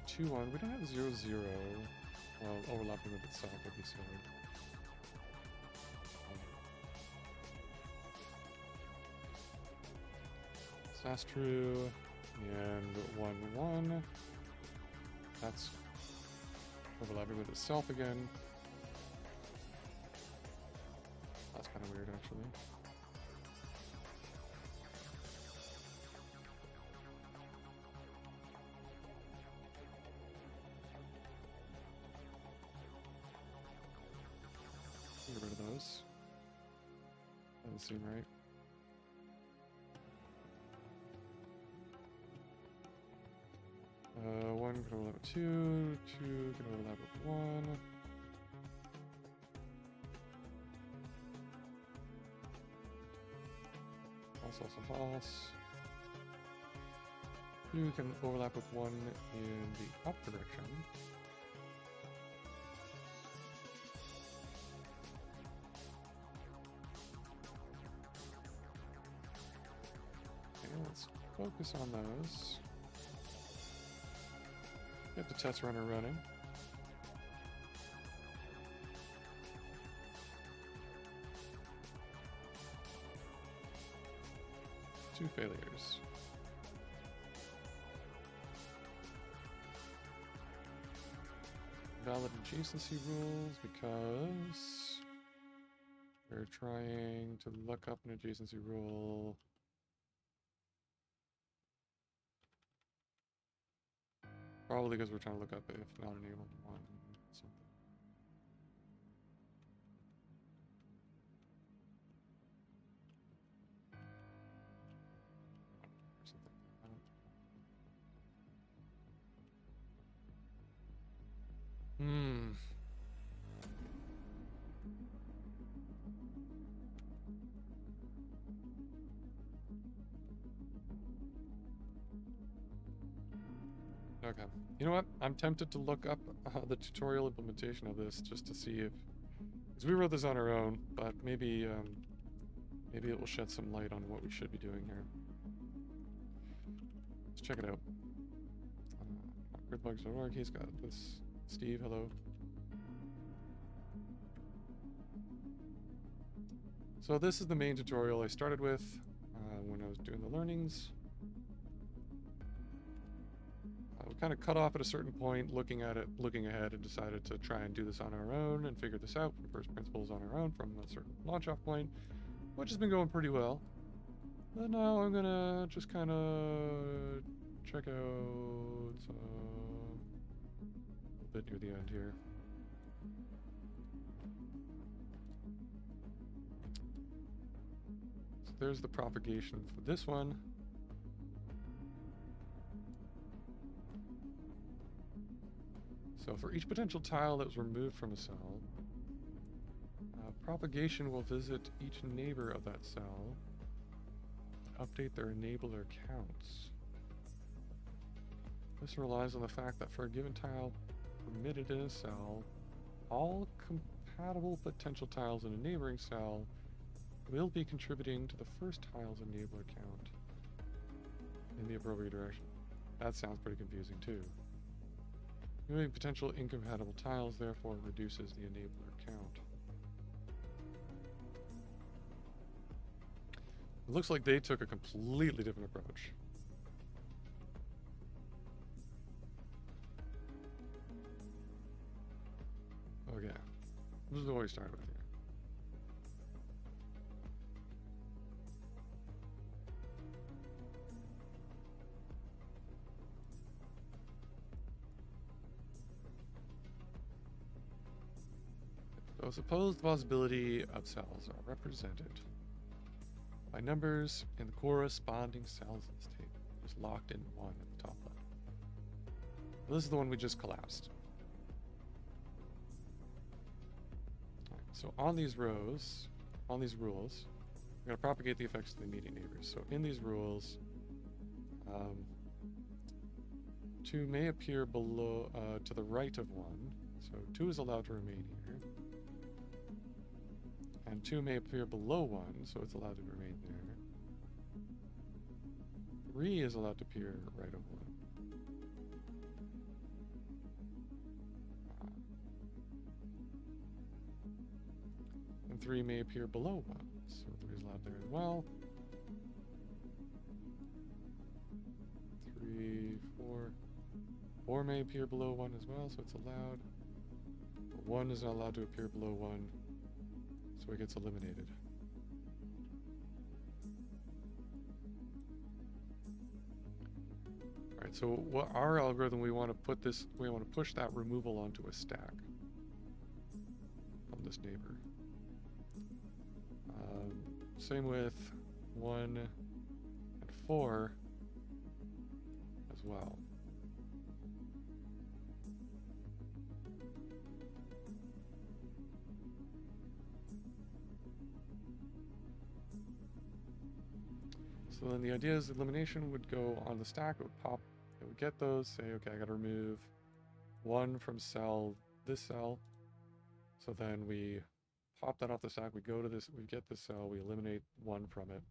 2, 1. We don't have 0, 0. Well, overlapping with itself would be silly. So that's true. And 1, 1. That's overlapping with itself again. That's kind of weird, actually. Get rid of those. Doesn't seem right. One can overlap with 2. 2 can overlap with 1. Also false. 2 can overlap with 1 in the up direction. Okay, let's focus on those. Get the test runner running. Two failures. Valid adjacency rules because we're trying to look up an adjacency rule. Probably because we're trying to look up if not enabled one something. Okay. You know what? I'm tempted to look up the tutorial implementation of this just to see if... Because we wrote this on our own, but maybe maybe it will shed some light on what we should be doing here. Let's check it out. Gridbugs.org, he's got this. Steve, hello. So this is the main tutorial I started with when I was doing the learnings. kind of cut off at a certain point, looking ahead, and decided to try and do this on our own and figure this out from first principles on our own from a certain launch-off point, which has been going pretty well. But now I'm gonna just kind of check out a bit near the end here. So there's the propagation for this one. So for each potential tile that was removed from a cell, propagation will visit each neighbor of that cell, update their enabler counts. This relies on the fact that for a given tile permitted in a cell, all compatible potential tiles in a neighboring cell will be contributing to the first tile's enabler count in the appropriate direction. That sounds pretty confusing too. Removing potential incompatible tiles therefore reduces the enabler count. It looks like they took a completely different approach. Okay, this is what we started with here. So suppose the possibility of cells are represented by numbers in the corresponding cells in this table. Just locked in 1 at the top left. Well, this is the one we just collapsed. Right, so on these rows, on these rules, we're going to propagate the effects to the immediate neighbors. So in these rules, 2 may appear below, to the right of 1. So 2 is allowed to remain here. And 2 may appear below 1, so it's allowed to remain there. 3 is allowed to appear right of 1. And 3 may appear below 1, so 3 is allowed there as well. 3, 4. 4 may appear below 1 as well, so it's allowed. But 1 is not allowed to appear below 1. So it gets eliminated. Alright, so what our algorithm, we want to push that removal onto a stack from this neighbor. Same with 1 and 4 as well. So then the idea is elimination would go on the stack, it would pop, it would get those, say, okay, I gotta remove 1 from this cell. So then we pop that off the stack, we go to this, we get this cell, we eliminate 1 from it.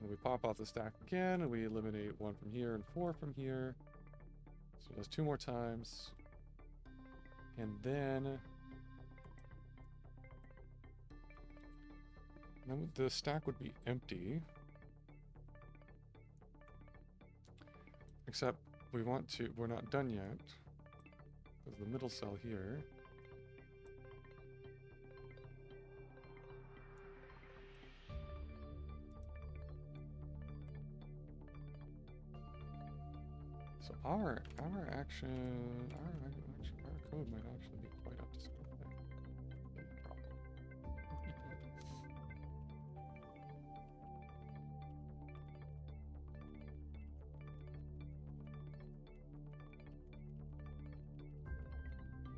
And we pop off the stack again, and we eliminate 1 from here and 4 from here. So that's 2 more times. And then the stack would be empty. Except we're not done yet. There's the middle cell here. So our code might actually be quite up to scale there.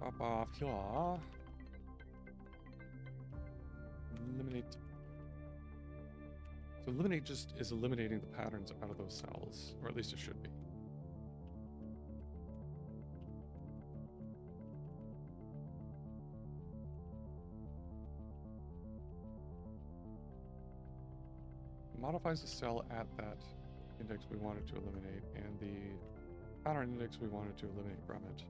Pop off here. Eliminate. So eliminate just is eliminating the patterns out of those cells, or at least it should be. Modifies the cell at that index we wanted to eliminate, and the pattern index we wanted to eliminate from it.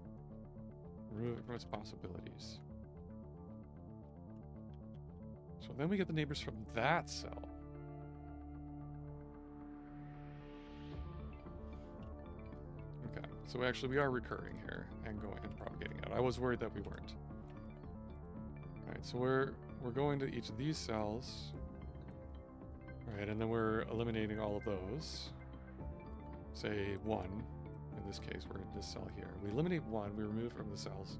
Remove it from its possibilities. So then we get the neighbors from that cell. So actually we are recurring here and going and propagating out. I was worried that we weren't. Alright, so we're going to each of these cells. Alright, and then we're eliminating all of those. Say 1. In this case, we're in this cell here. We eliminate 1, we remove from the cells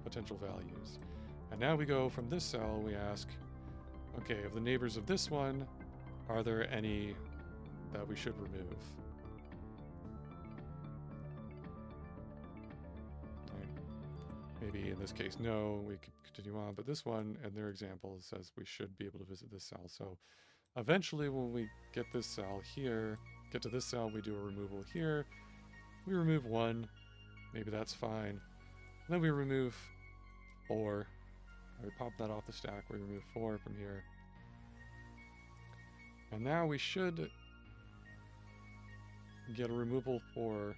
potential values. And now we go from this cell, we ask, okay, of the neighbors of this one, are there any that we should remove? Right. Maybe in this case, no, we could continue on, but this one, and their example, says we should be able to visit this cell. So eventually when we get this cell here, get to this cell, we do a removal here. We remove 1, maybe that's fine. And then we remove 4. We pop that off the stack, we remove 4 from here. And now we should get a removal for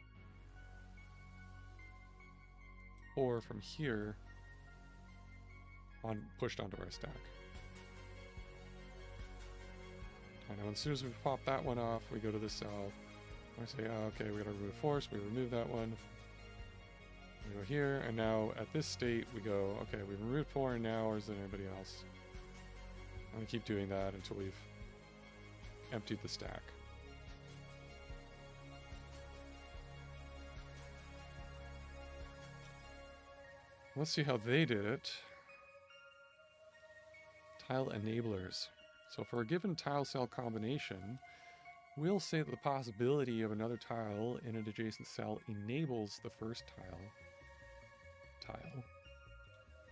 4 from here pushed onto our stack. I know, as soon as we pop that one off, we go to this cell. We say, oh, okay, we gotta remove 4, so we remove that one. We go here, and now at this state, we go, okay, we've removed 4, and now is there anybody else? I'm gonna keep doing that until we've emptied the stack. Let's see how they did it. Tile enablers. So for a given tile cell combination, we'll say that the possibility of another tile in an adjacent cell enables the first tile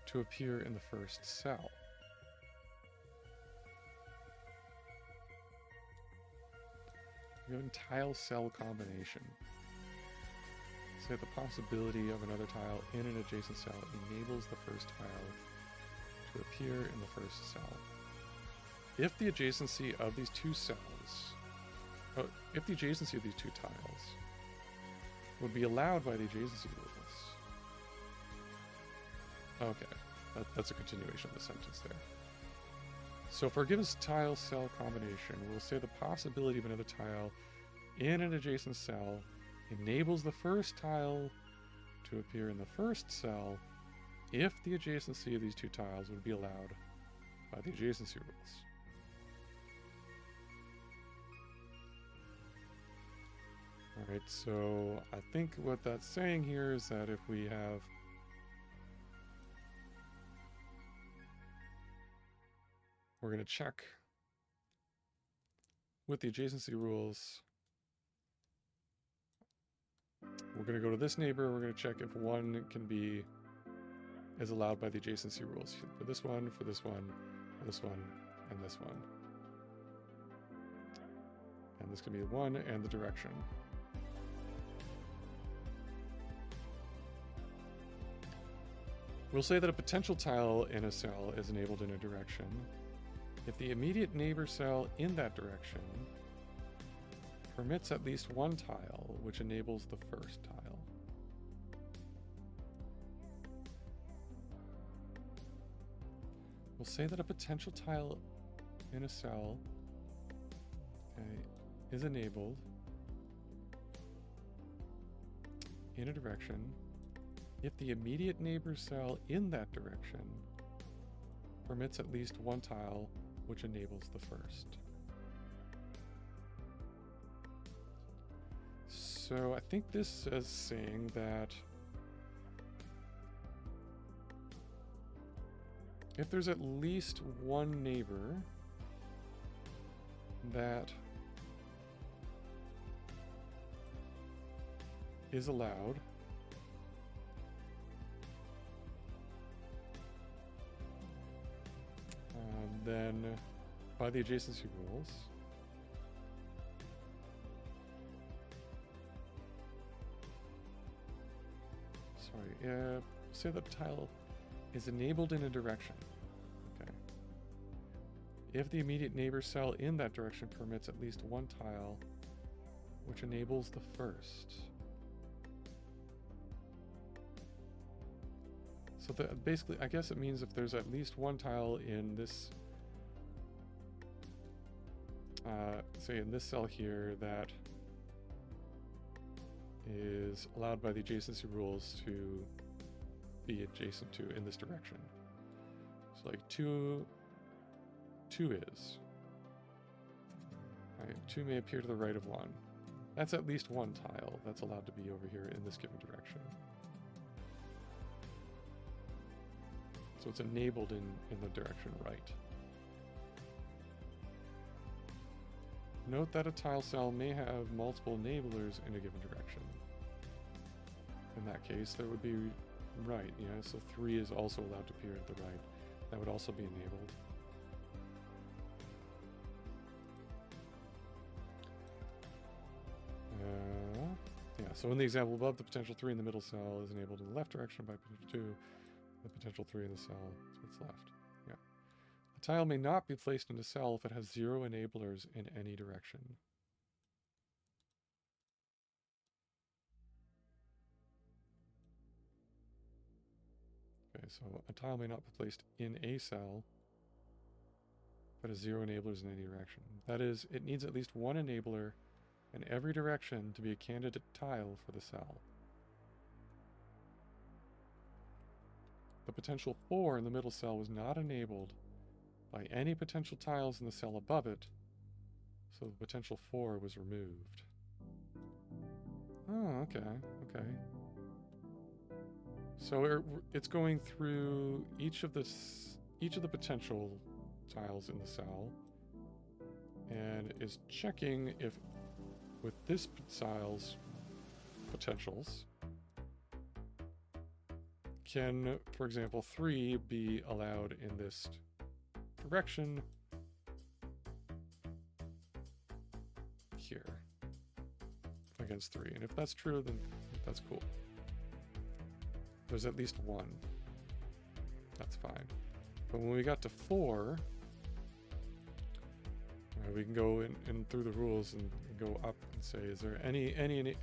to appear in the first cell. Given tile cell combination, say the possibility of another tile in an adjacent cell enables the first tile to appear in the first cell. If the adjacency of these two cells, if the adjacency of these two tiles would be allowed by the adjacency rules. Okay, that's a continuation of the sentence there. So for a given tile cell combination, we'll say the possibility of another tile in an adjacent cell enables the first tile to appear in the first cell if the adjacency of these two tiles would be allowed by the adjacency rules. Alright, so I think what that's saying here is that if we have we're going to check with the adjacency rules. We're going to go to this neighbor, we're going to check if one is allowed by the adjacency rules. For this one, for this one, for this one, and this one. And this can be the one and the direction. We'll say that a potential tile in a cell is enabled in a direction if the immediate neighbor cell in that direction permits at least one tile, which enables the first tile. We'll say that a potential tile in a cell is enabled in a direction if the immediate neighbor cell in that direction permits at least one tile, which enables the first. So I think this is saying that if there's at least one neighbor that is allowed, then by the adjacency rules, say that tile is enabled in a direction. Okay. If the immediate neighbor cell in that direction permits at least one tile, which enables the first. So basically, I guess it means if there's at least one tile in this, say in this cell here, that is allowed by the adjacency rules to be adjacent to in this direction. So like 2 is. Right, 2 may appear to the right of 1. That's at least one tile that's allowed to be over here in this given direction. So it's enabled in the direction right. Note that a tile cell may have multiple enablers in a given direction. In that case, that would be right, yeah, so 3 is also allowed to appear at the right. That would also be enabled. Yeah, so in the example above, the potential 3 in the middle cell is enabled in the left direction by potential 2. The potential 3 in the cell to its left. Yeah. A tile may not be placed in a cell if it has 0 enablers in any direction. Okay, so a tile may not be placed in a cell if it has 0 enablers in any direction. That is, it needs at least 1 enabler in every direction to be a candidate tile for the cell. The potential 4 in the middle cell was not enabled by any potential tiles in the cell above it, so the potential 4 was removed. Oh, okay, okay. So it's going through each of the potential tiles in the cell and is checking if with this tile's potentials can, for example, 3 be allowed in this direction here against 3. And if that's true, then that's cool. There's at least 1. That's fine. But when we got to 4, we can go in through the rules and go up and say, is there anything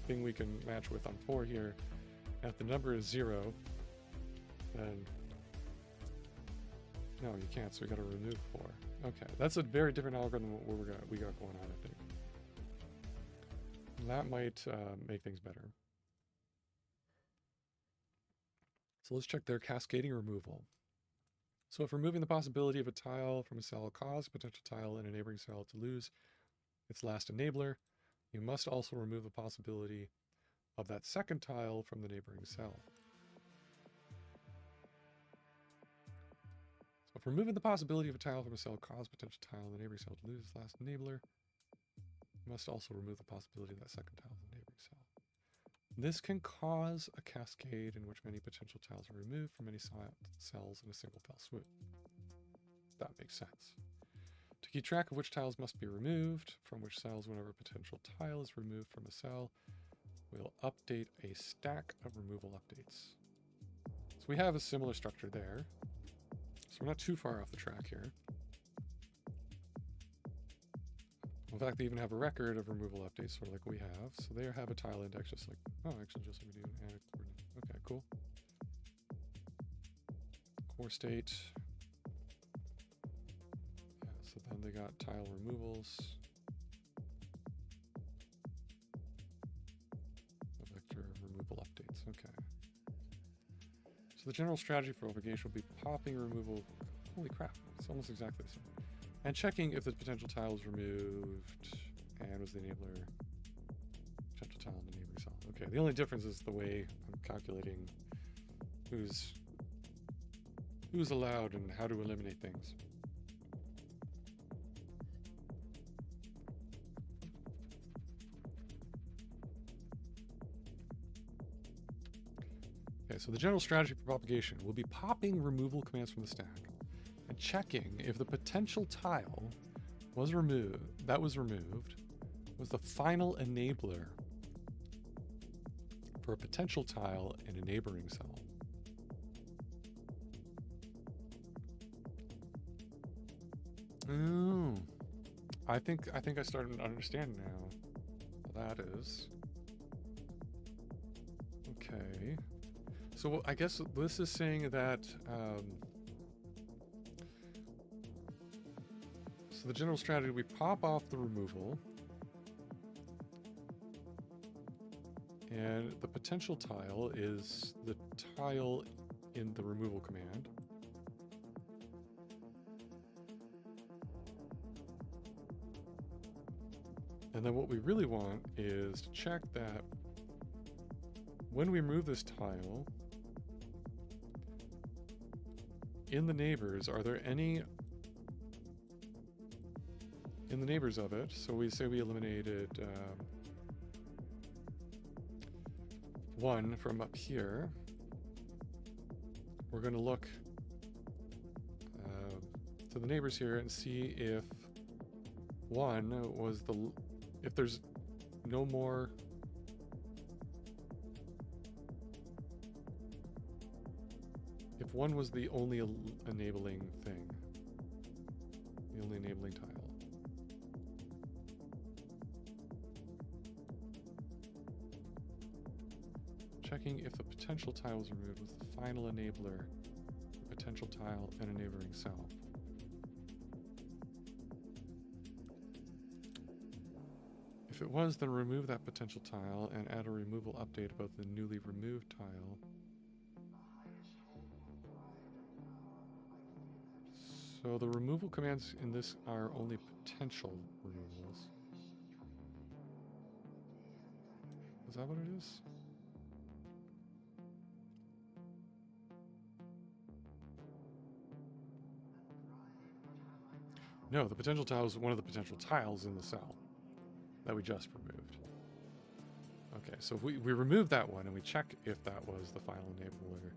we can match with on 4 here? And if the number is 0, then no, you can't. So we got to remove 4. Okay, that's a very different algorithm than what we got going on, I think. That might make things better. So let's check their cascading removal. So if removing the possibility of a tile from a cell caused a potential tile in a neighboring cell to lose its last enabler, you must also remove the possibility of that second tile from the neighboring cell. So if removing the possibility of a tile from a cell caused a potential tile in the neighboring cell to lose its last enabler, you must also remove the possibility of that second tile in the neighboring cell. This can cause a cascade in which many potential tiles are removed from many cells in a single fell swoop. That makes sense. To keep track of which tiles must be removed from which cells whenever a potential tile is removed from a cell, we'll update a stack of removal updates. So we have a similar structure there. So we're not too far off the track here. In fact, they even have a record of removal updates, sort of like we have. So they have a tile index, just like, oh, actually, just like we do an add coordinate. Okay, cool. Core state. Yeah, so then they got tile removals. A vector removal updates. Okay. So the general strategy for propagation will be popping removal. Holy crap, it's almost exactly the same. And checking if the potential tile was removed and was the enabler potential tile in the neighboring cell. Okay, the only difference is the way I'm calculating who's allowed and how to eliminate things. Okay, so the general strategy for propagation will be popping removal commands from the stack and checking if the potential tile was removed, was the final enabler for a potential tile in a neighboring cell. Oh, I think I started to understand now. Well, that is okay. So I guess this is saying that. So the general strategy, we pop off the removal. And the potential tile is the tile in the removal command. And then what we really want is to check that when we remove this tile, in the neighbors, are there any in the neighbors of it? So we say we eliminated 1 from up here. We're going to look to the neighbors here and see if 1 was if there's no more if 1 was the only enabling thing, the only enabling tile. Checking if the potential tile was removed was the final enabler, the potential tile, and a neighboring cell. If it was, then remove that potential tile and add a removal update about the newly removed tile. So the removal commands in this are only potential removals. Is that what it is? No, the potential tile is one of the potential tiles in the cell that we just removed. Okay, so if we remove that one and we check if that was the final enabler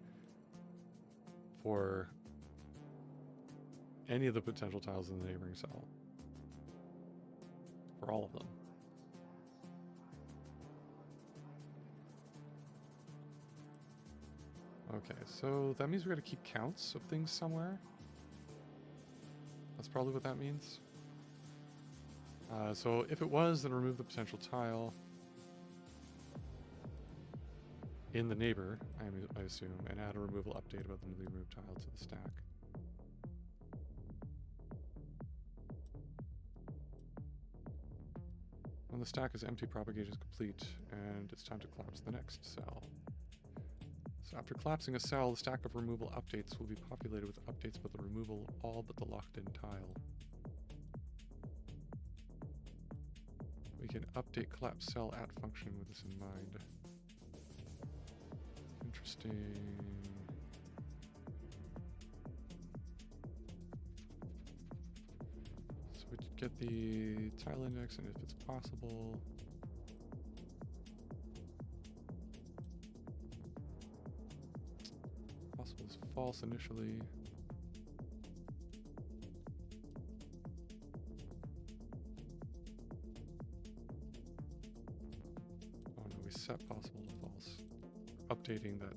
for any of the potential tiles in the neighboring cell. For all of them. Okay, so that means we're going to keep counts of things somewhere. That's probably what that means. So if it was, then remove the potential tile in the neighbor, I assume, and add a removal update about the newly removed tile to the stack. When the stack is empty, propagation is complete, and it's time to collapse the next cell. So after collapsing a cell, the stack of removal updates will be populated with updates about the removal of all but the locked-in tile. We can update collapse cell at function with this in mind. Interesting. So we get the tile index, and if it's possible, is false initially. Oh no, we set possible to false. Updating that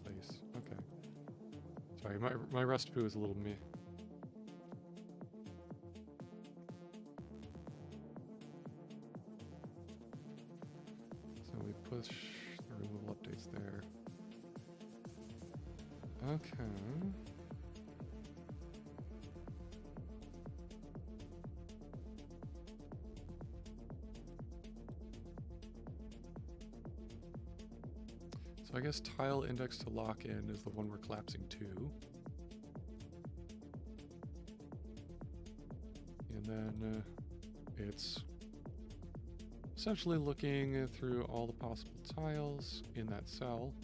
place. Okay. Sorry, my recipe was a little meh. So we push the removal updates there. Okay. So I guess tile index to lock in is the one we're collapsing to. And then it's essentially looking through all the possible tiles in that cell.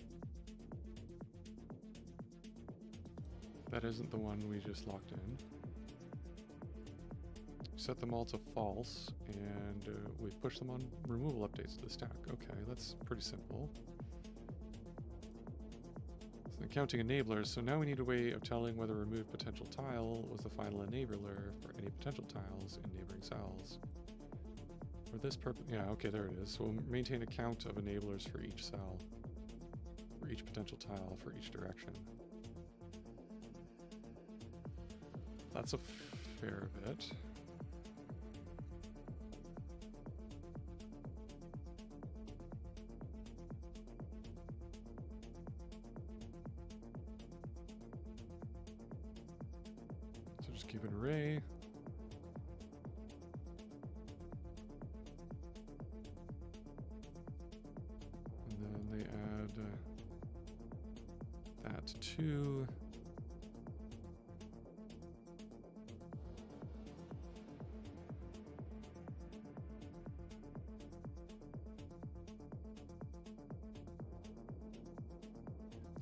That isn't the one we just locked in. Set them all to false, and we push them on removal updates to the stack. Okay, that's pretty simple. So counting enablers, so now we need a way of telling whether remove potential tile was the final enabler for any potential tiles in neighboring cells. For this purpose, yeah, okay, there it is. So we'll maintain a count of enablers for each cell, for each potential tile, for each direction. That's a fair bit. So just keep an array. And that too.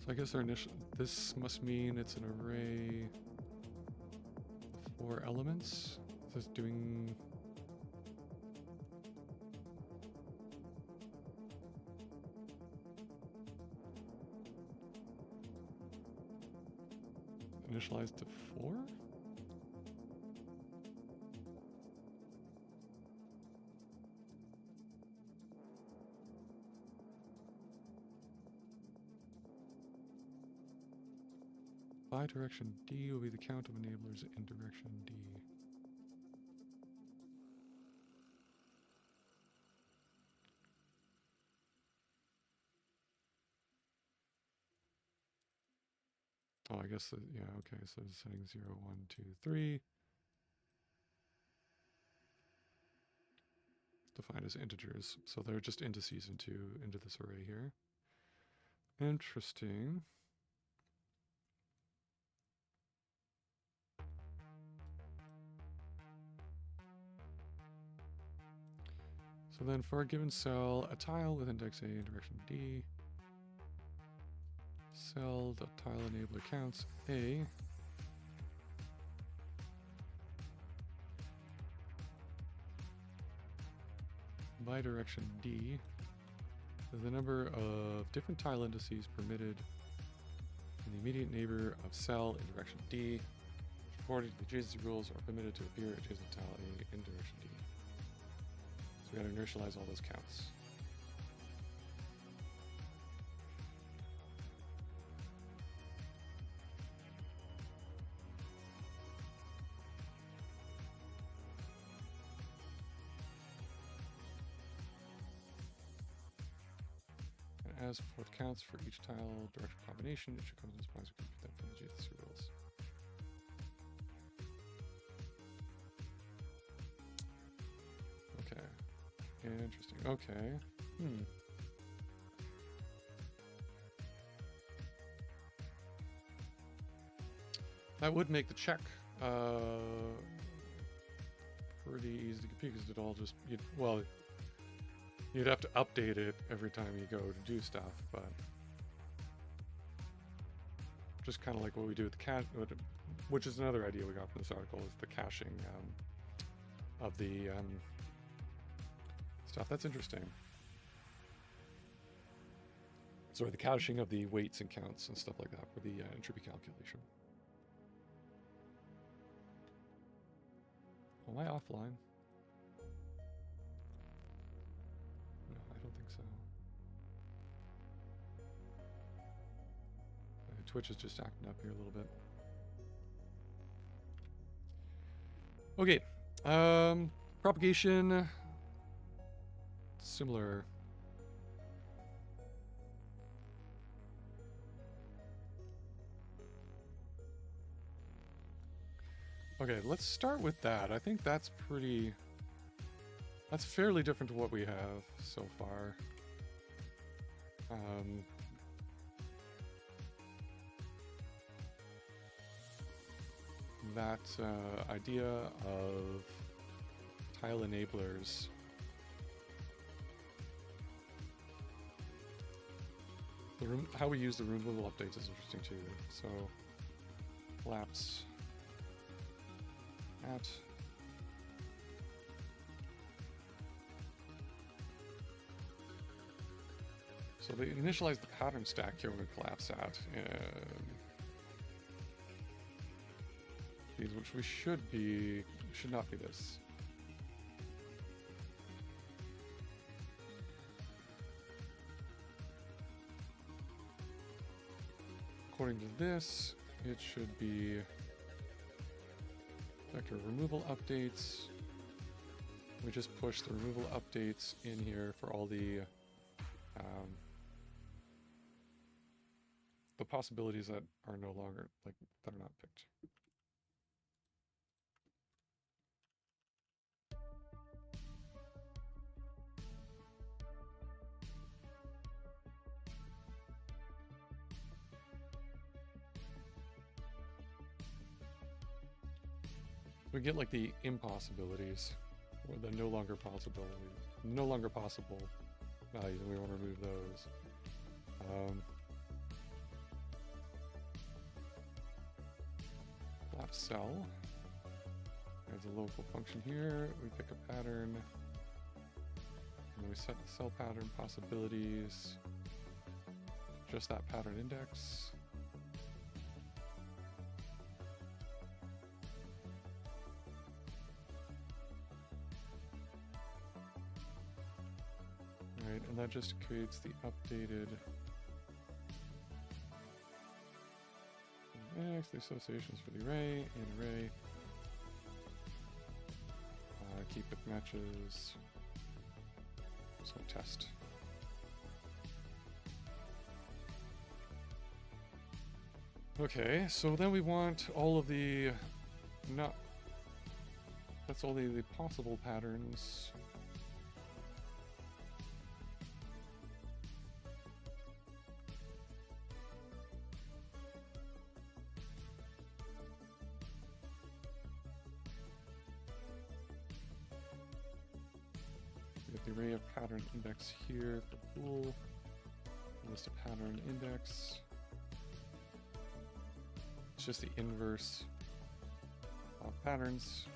So I guess our initial, this must mean it's an array of 4 elements. Is this doing... initialized to 4? Bi-direction D will be the count of enablers in direction D. Oh, I guess, yeah, okay, so setting 0, 1, 2, 3. Defined as integers, so they're just indices into this array here. Interesting. So then for a given cell, a tile with index A in direction D, cell.tile enabler counts A, by direction D, is the number of different tile indices permitted in the immediate neighbor of cell in direction D, which according to the adjacency rules are permitted to appear adjacent to tile A in direction D. So we got to initialize all those counts. And as for counts for each tile direction combination, it should come to this point so we can compute them from the adjacency rules. Okay. Interesting. Okay. That would make the check pretty easy to compute because it'd all just, you'd have to update it every time you go to do stuff, but just kind of like what we do with the cache, which is another idea we got from this article, is the caching of the stuff. That's interesting. Sorry, the caching of the weights and counts and stuff like that for the entropy calculation. Am I offline? No, I don't think so. Twitch is just acting up here a little bit. Okay. Propagation. Similar. Okay, let's start with that. I think that's fairly different to what we have so far. That idea of tile enablers. How we use the removal updates is interesting too. So, collapse at so they initialize the pattern stack here when we collapse at, these, which we should not be this. According to this, it should be vector removal updates. We just push the removal updates in here for all the possibilities that are no longer, like, that are not picked. We get like the impossibilities, or the no longer possible values, and we want to remove those. Collapse cell. There's a local function here. We pick a pattern, and then we set the cell pattern possibilities. Just that pattern index. Right, and that just creates the updated index, the associations for the array, and array. Keep it matches. So test. Okay, so then we want all of the that's only the possible patterns. We get the array of pattern index here for bool. List of pattern index. It's just the inverse of patterns.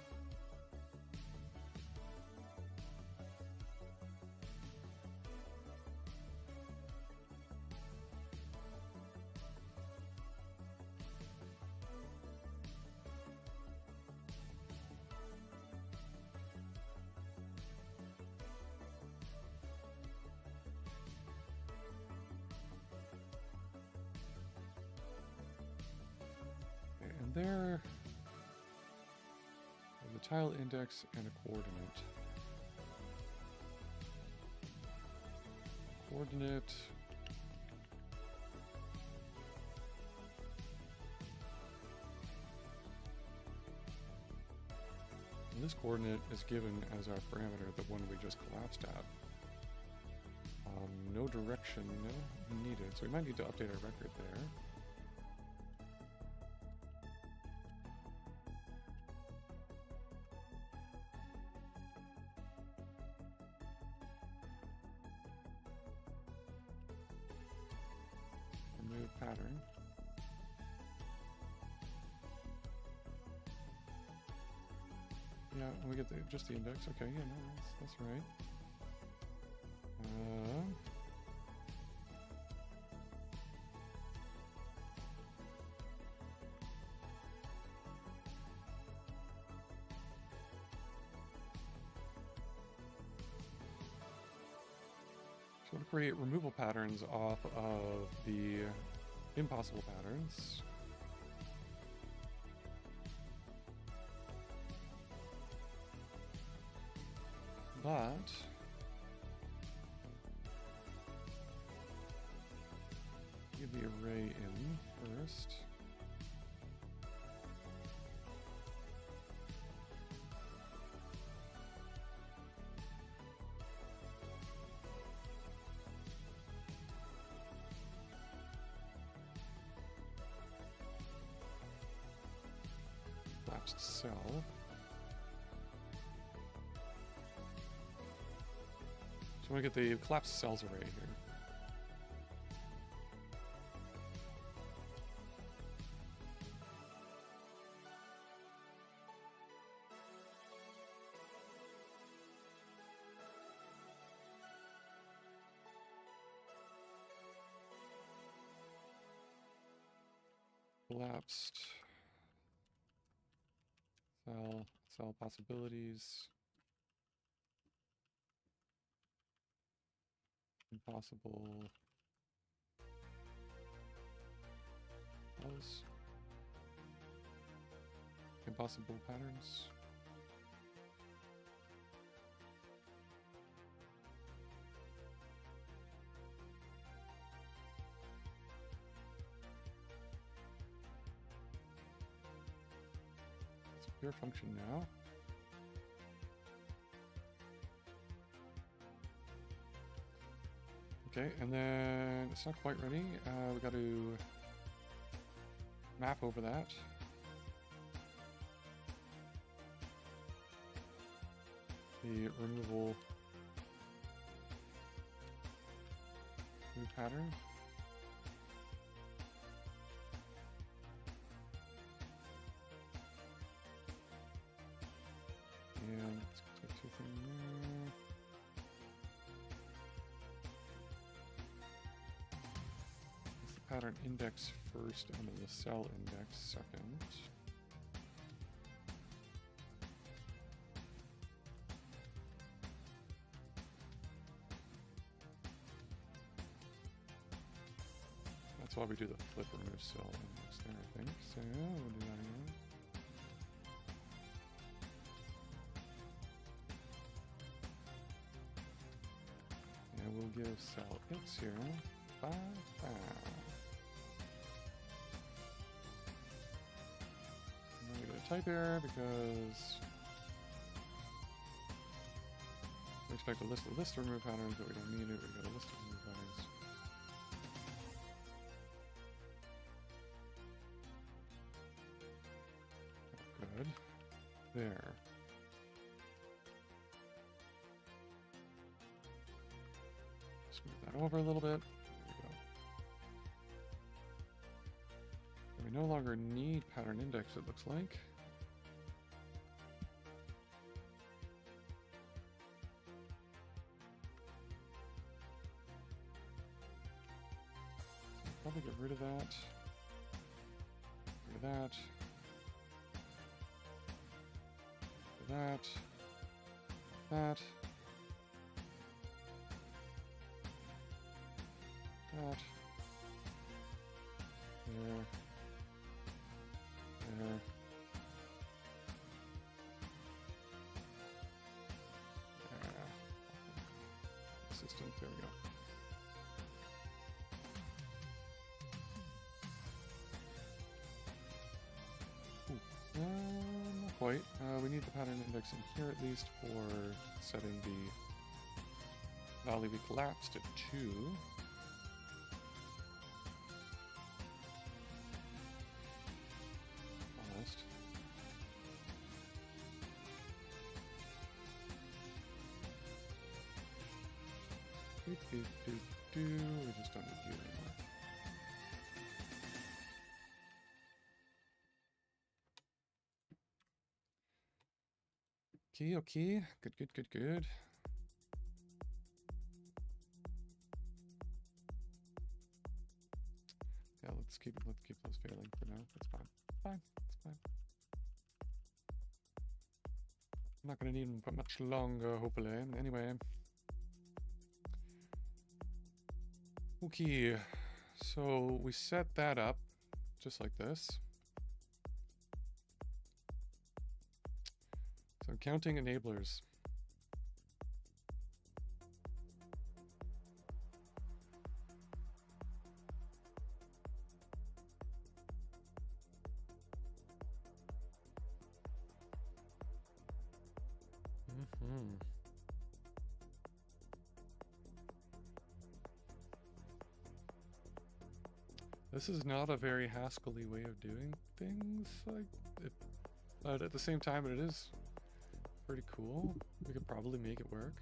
There's a tile index and a coordinate. Coordinate. And this coordinate is given as our parameter, the one we just collapsed at. No direction needed, so we might need to update our record there. Pattern. Yeah, we get just the index. Okay, yeah, no, that's right. So to create removal patterns off of the impossible patterns. But give the array in first. Cell. So I'm going to get the collapsed cells array here. Collapsed. Cell possibilities. Impossible. Those. Impossible patterns. It's a pure function now. Okay, and then it's not quite ready. We got to map over that. the removal new pattern. And let's take two things there. It's the pattern index first and then the cell index second. That's why we do the flip remove cell index there, I think. So we'll do that again. And we'll give cell X here 5, 5. And then we get a type error because we expect a list to remove patterns, but we don't need it. We got a list to remove patterns. Good. There. Smooth that over a little bit. There we go. And we no longer need pattern index, it looks like. So I'll probably get rid of that. Rid of that. That, that, that, there, there, assistant, there we go. Not quite. We need the pattern index in here at least for setting the value we collapsed to 2. Almost. We just don't need you anymore. Okay, okay. Good, good, good, good. Yeah, let's keep those failing for now. That's fine. Fine. It's fine. I'm not gonna need them for much longer, hopefully. Anyway. Okay. So we set that up just like this. So counting enablers. This is not a very Haskell-y way of doing things, but at the same time it is pretty cool. We could probably make it work.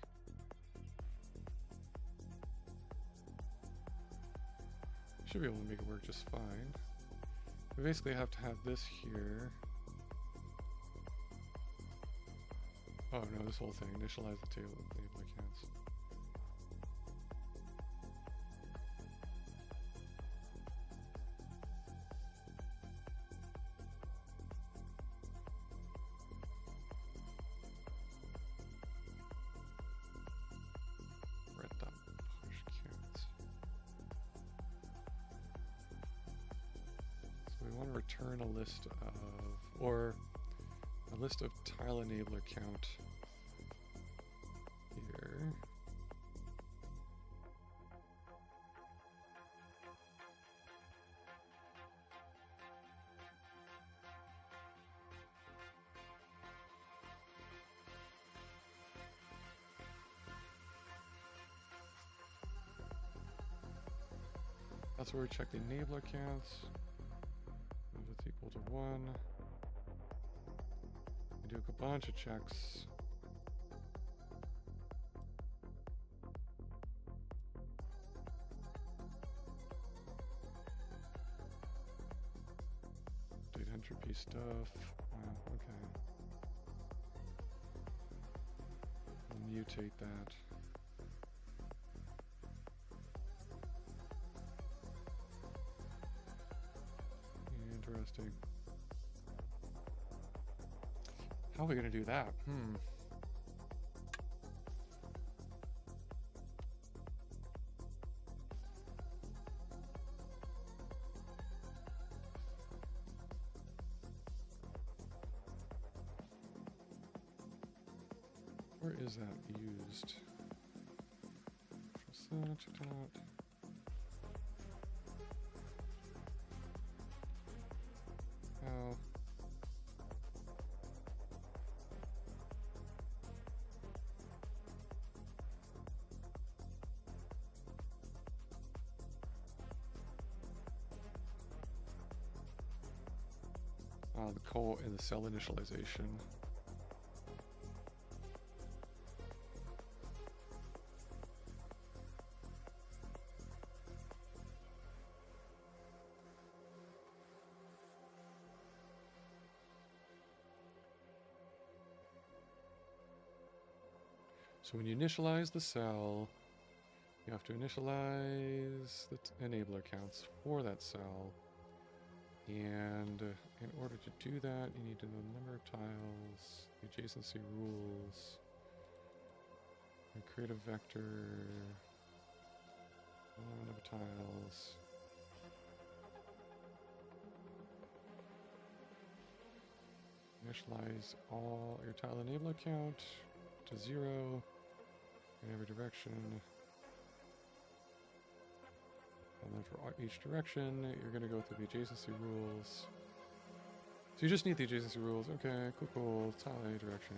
Should be able to make it work just fine. We basically have to have this here. Oh no, this whole thing, initialize the table of label accounts. Return a list of, or a list of tile enabler count here. That's where we check the enabler counts. Equal to 1. We do a bunch of checks. sketchy stuff. Okay. I'll mutate that. Interesting. How are we going to do that? Where is that used? Check it out. How? The cell initialization. So when you initialize the cell, you have to initialize the enabler counts for that cell. And in order to do that, you need to know the number of tiles, the adjacency rules, and create a vector, number of tiles. Initialize all your tile enabler count to 0 in every direction. And then for each direction, you're going to go through the adjacency rules. So you just need the adjacency rules. Okay, cool. Tile A direction.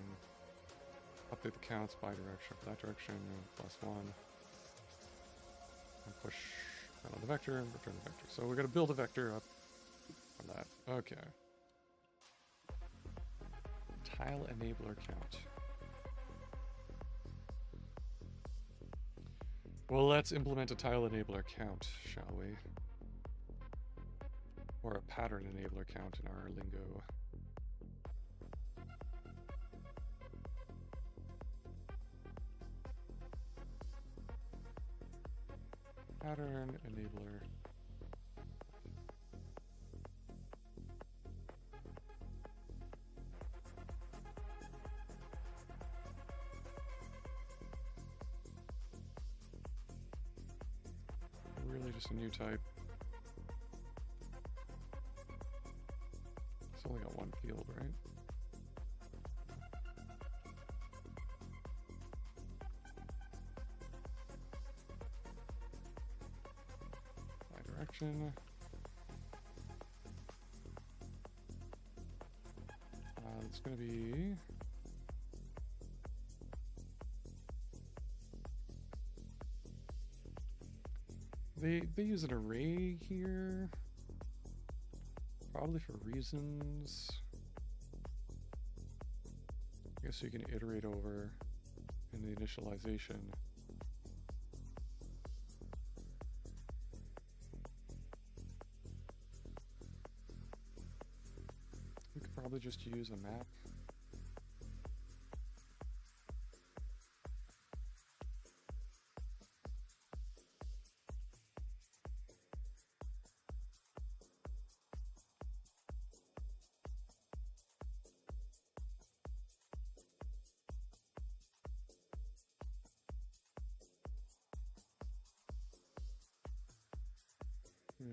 Update the counts by direction. For that direction, +1. And push that on the vector and return the vector. So we're going to build a vector up from that. Okay. Tile enabler count. Well, let's implement a tile enabler count, shall we? Or a pattern enabler count in our lingo. Pattern enabler. Really just a new type. It's only got one field, right? By direction. It's going to be... They use an array here, probably for reasons. I guess you can iterate over in the initialization. We could probably just use a map.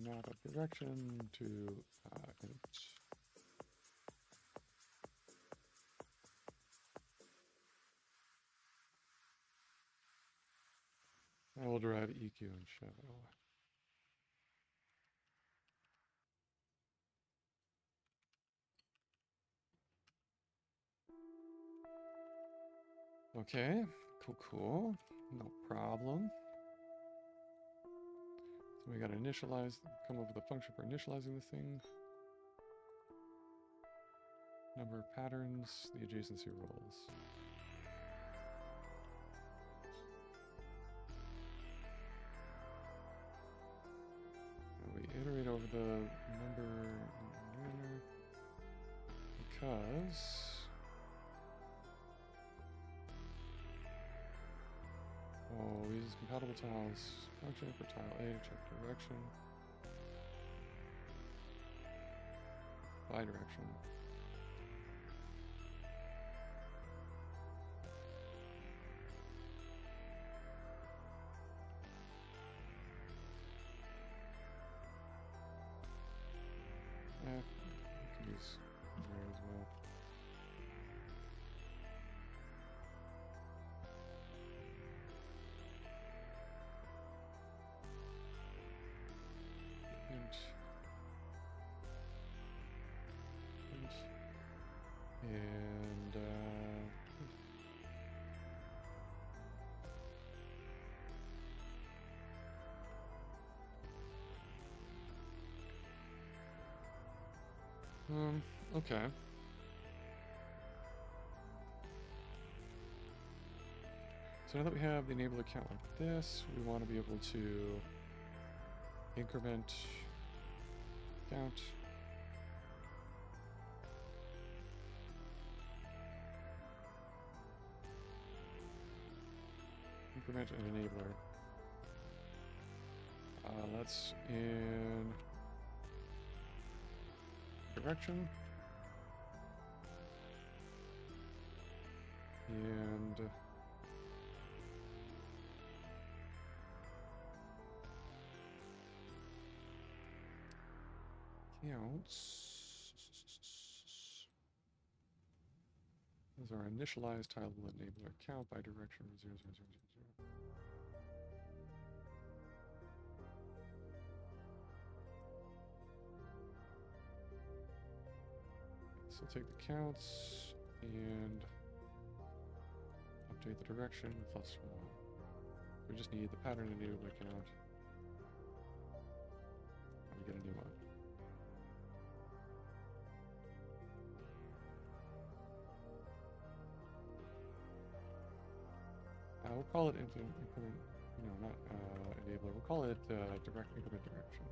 Map of direction to int. I will derive EQ and shadow. Okay, cool. No problem. So we gotta initialize, come up with a function for initializing the thing. Number of patterns, the adjacency rules. And we iterate over the number. tiles. Oh, we use compatible tiles. Function for tile A to check direction. Bi-direction. We can use there as well. And okay. So now that we have the enable account like this, we want to be able to increment count. Increment an enabler. That's in direction. And counts. This is our initialized tile enabler count by direction 0, 0, 0, 0, 0. So take the counts and update the direction +1. We just need the pattern enabler count. And we get a new one. We'll call it increment, no, not enabler. We'll call it direct increment direction.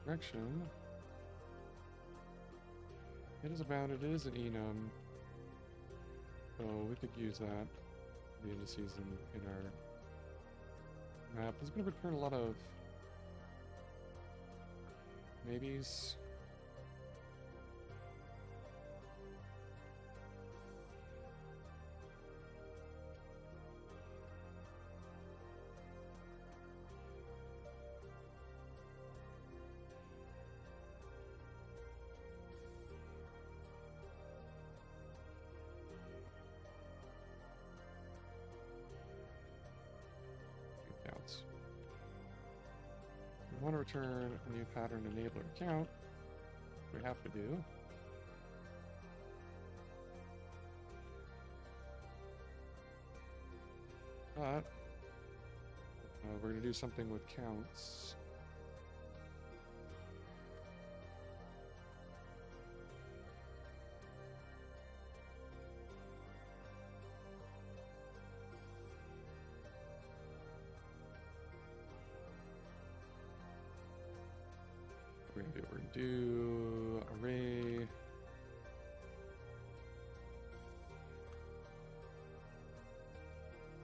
Direction. It is a bounded. It is an enum. So we could use that. The indices in our map. This is going to return a lot of maybes. We want to return a new pattern enabler count. We have to do. But we're going to do something with counts. We're going to do array.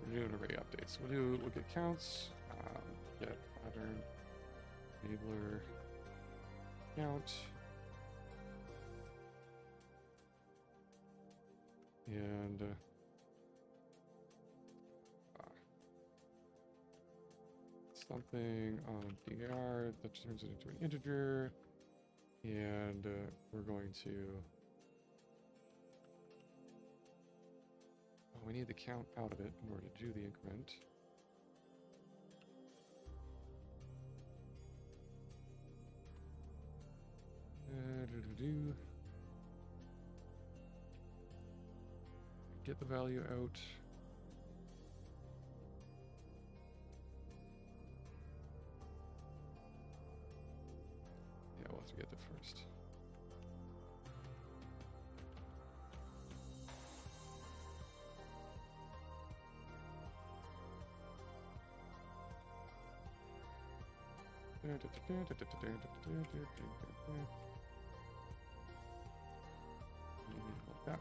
We're doing array updates. We'll get counts, get pattern, enabler, count, and something on DR that turns it into an integer, and we're going to. We need the count out of it in order to do the increment. Get the value out. Yeah, we'll have to get it first. that.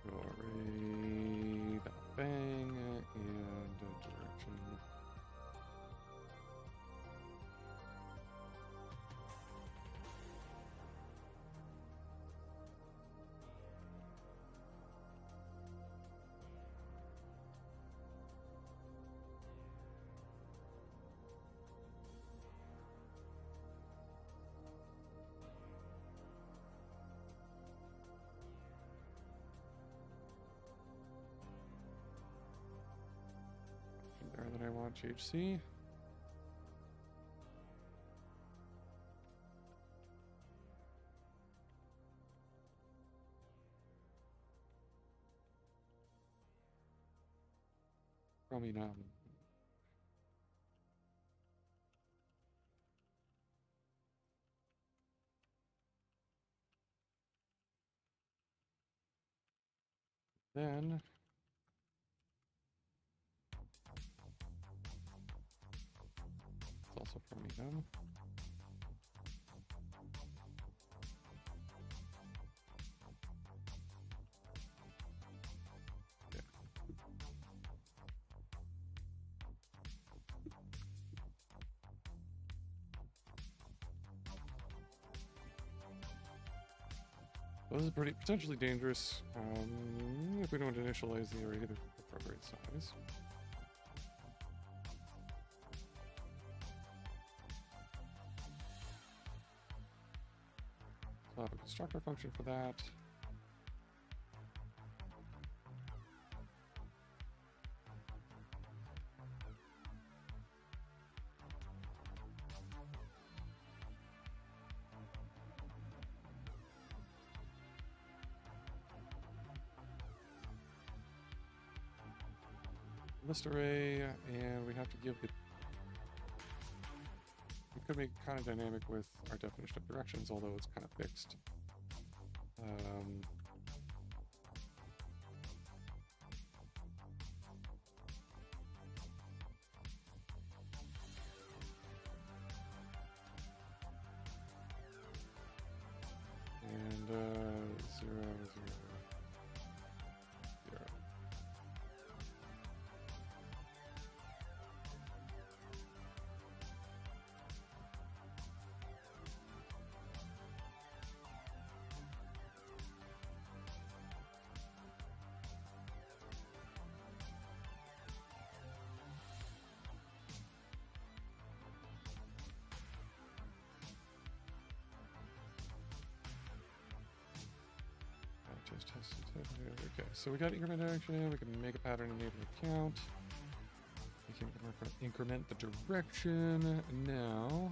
Array, bang, and direction. There that I want GHC. Probably not. Then it's also from them. Well, this is pretty potentially dangerous if we don't initialize the array to appropriate size. So I'll have a constructor function for that. List array, and we have to give the. We could make it kind of dynamic with our definition of directions, although it's kind of fixed. And 0, 0, 0. Okay, so we got increment direction. We can make a pattern enable count. We can increment the direction. Now,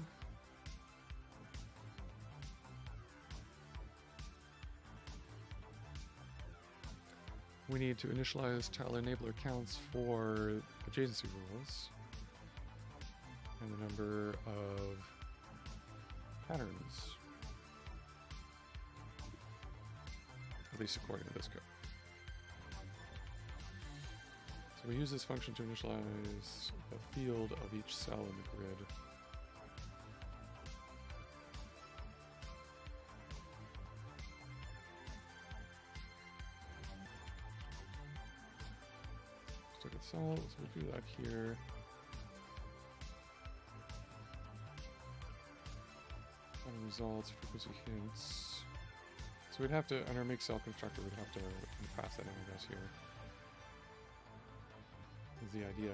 we need to initialize tile enabler counts for adjacency rules and the number of patterns, at least according to this code. So we use this function to initialize the field of each cell in the grid. Look at cells, we'll do that here. And results, frequency hints. So we'd have to, on our make cell constructor, we'd have to pass that in, I guess, here. Is the idea.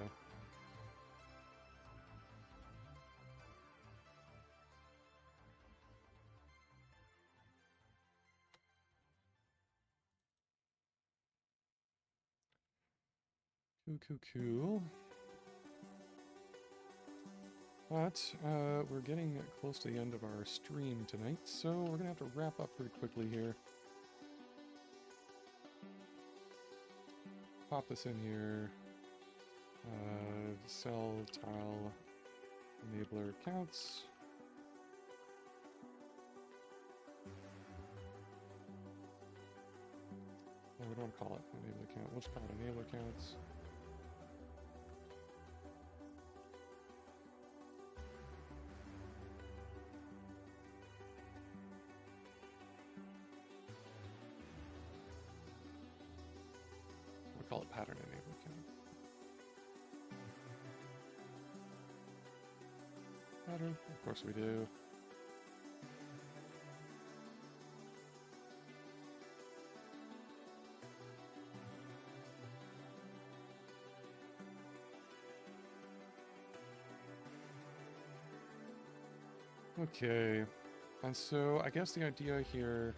Cool. But we're getting close to the end of our stream tonight, so we're gonna have to wrap up pretty quickly here. pop this in here. Cell tile enabler counts. No, we don't call it enabler count. We'll just call it enabler counts. We'll call it pattern enabler count. Pattern, of course we do. Okay, and so I guess the idea here,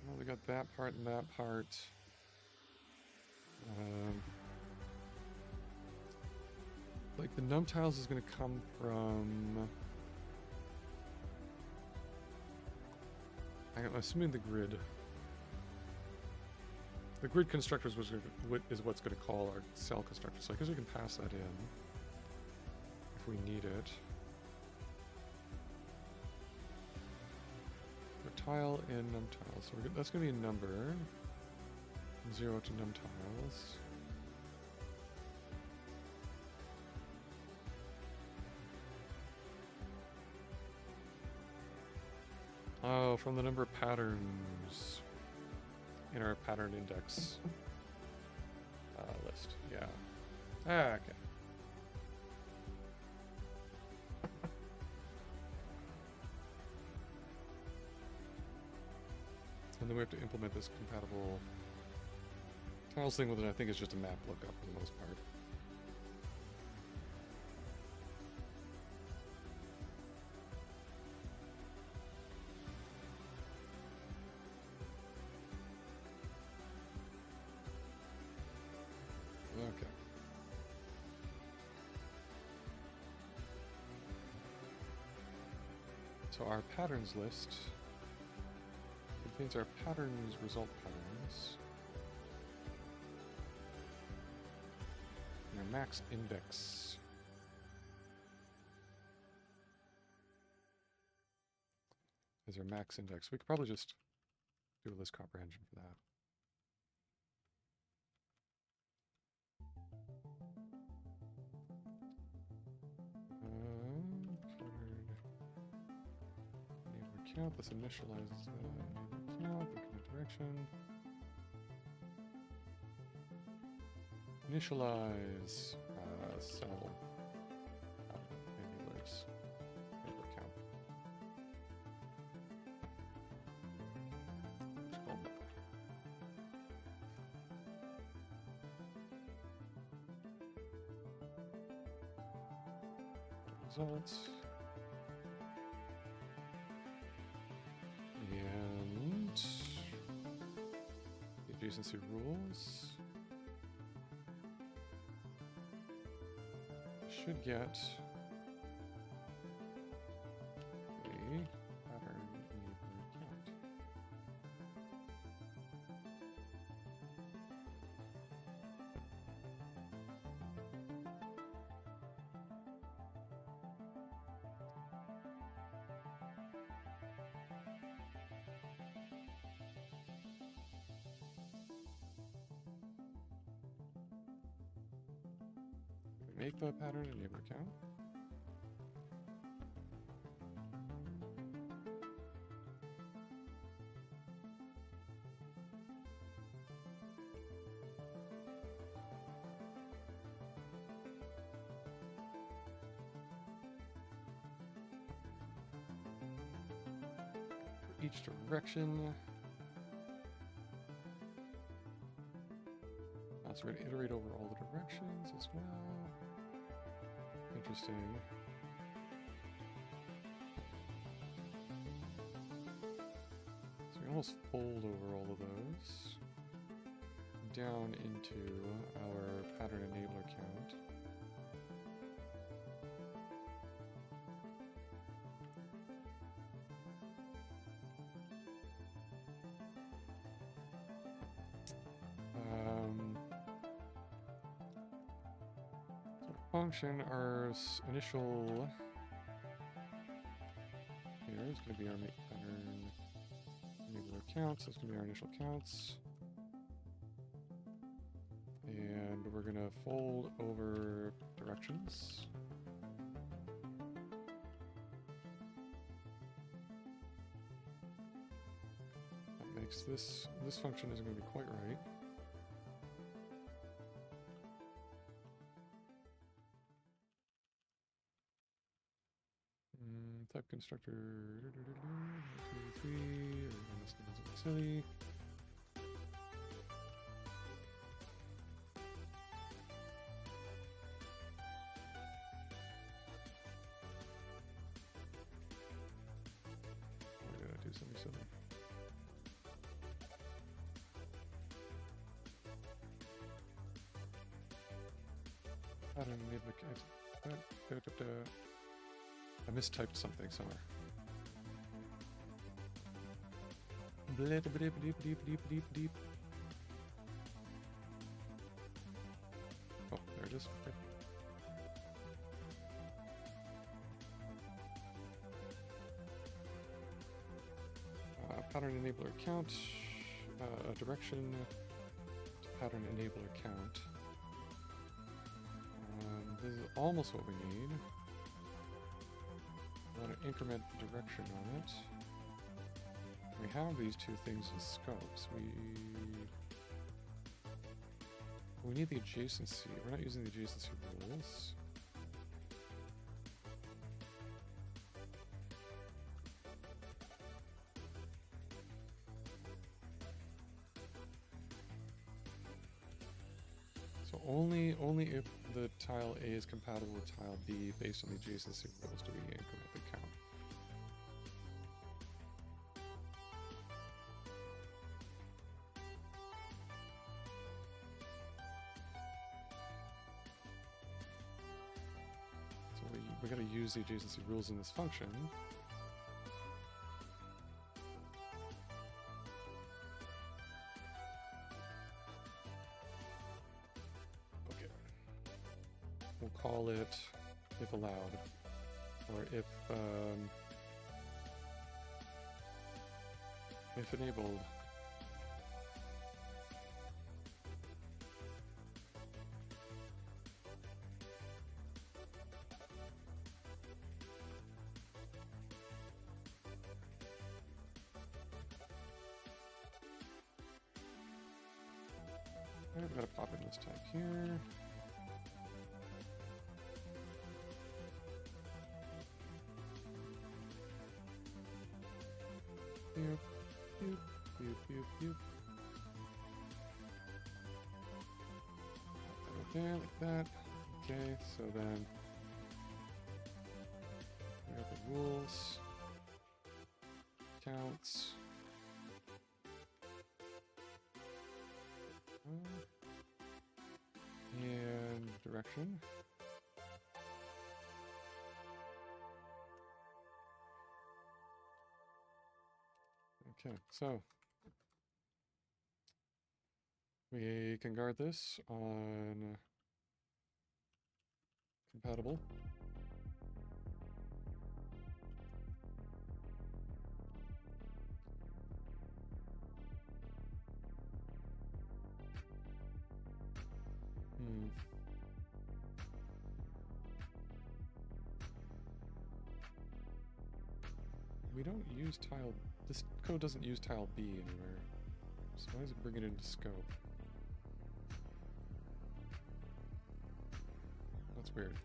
well, we got that part and that part. Like the num tiles is going to come from, I'm assuming the grid. The grid constructor is what's going to call our cell constructor. So I guess we can pass that in if we need it. Tile in num tiles. So that's going to be a number. From 0 to num tiles. Oh, from the number of patterns in our pattern index list. Yeah. Ah, okay. And then we have to implement this compatible tiles thing with it. I think it's just a map lookup for the most part. Okay. So our patterns list contains our patterns result patterns. And our max index. Is our max index. We could probably just do a list comprehension for that. Count. This initializes the count, the commit direction. Initialize cell enablers. Enabler count. It's called that. Results. Adjacency rules should get a pattern enabler count. Make the pattern enabler count. For each direction. So we're going to iterate over all the directions as well. Interesting. So we almost fold over all of those down into our pattern enabler count. function, our initial here is going to be our pattern enabler counts. That's going to be our initial counts. And we're going to fold over directions. That makes this function isn't going to be quite right. Type constructor 283, this is silly. Why did I do something silly? I don't need I mistyped something somewhere. Bleep, bleep, bleep, bleep, bleep, bleep, bleep. Oh, there it is. Okay. Pattern enabler count, direction to pattern enabler count. This is almost what we need. I want to increment direction on it. We have these two things as scopes. We need the adjacency. We're not using the adjacency rules. So only if the tile A is compatible with tile B based on the adjacency rules do we increment the count. So we gotta use the adjacency rules in this function. We'll call it if allowed, or if enabled. I've got to pop in this type here. Boop, boop, boop, boop, boop. Right there, like that. Okay, so then we have the rules, counts, and direction. Okay, so we can guard this on compatible. We don't use tile, this code doesn't use tile B anywhere. So why does it bring it into scope? That's weird.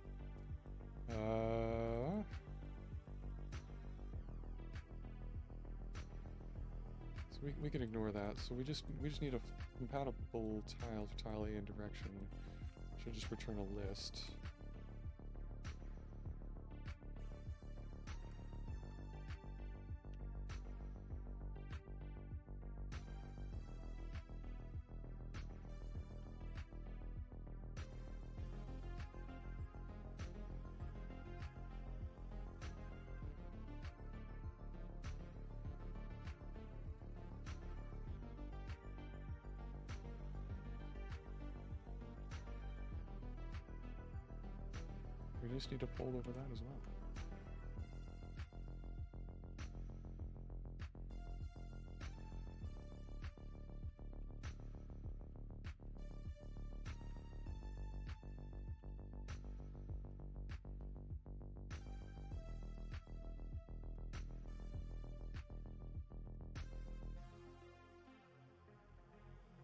So we can ignore that. So we just need a compatible tile for tile A in direction. Should just return a list. we just need to fold over that as well.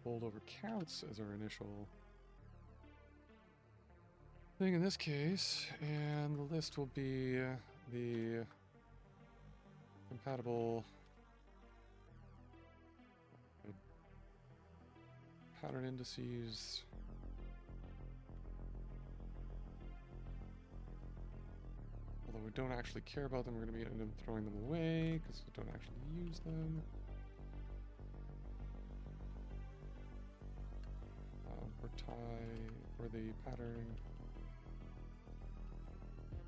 Fold over counts as our initial thing in this case, and the list will be the compatible pattern indices. Although we don't actually care about them, we're going to be end up throwing them away because we don't actually use them. For the pattern.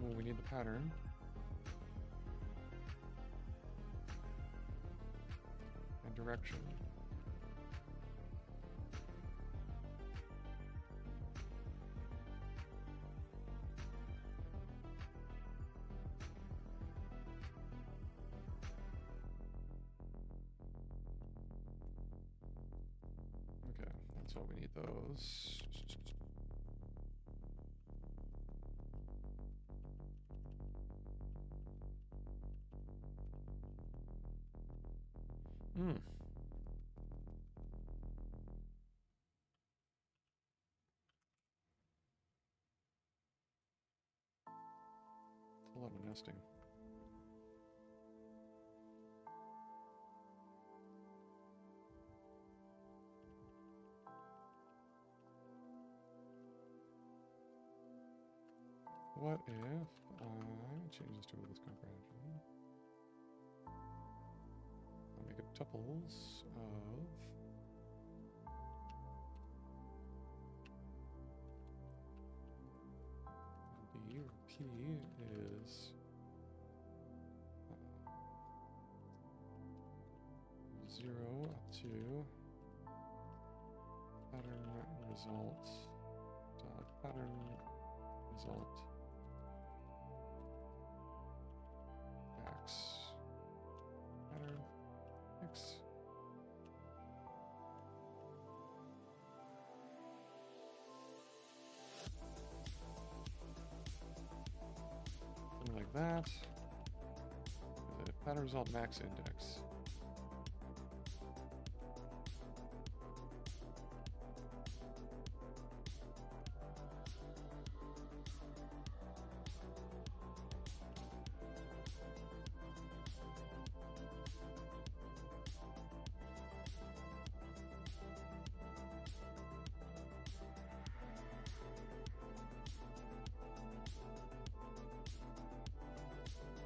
Well, we need the pattern. And direction. Okay, that's what we need those. It's a lot of nesting. What if I change this to a list comprehension? I'll make it tuples of D or P is 0 up to pattern result dot pattern result x pattern x. Something like that. The pattern result max index.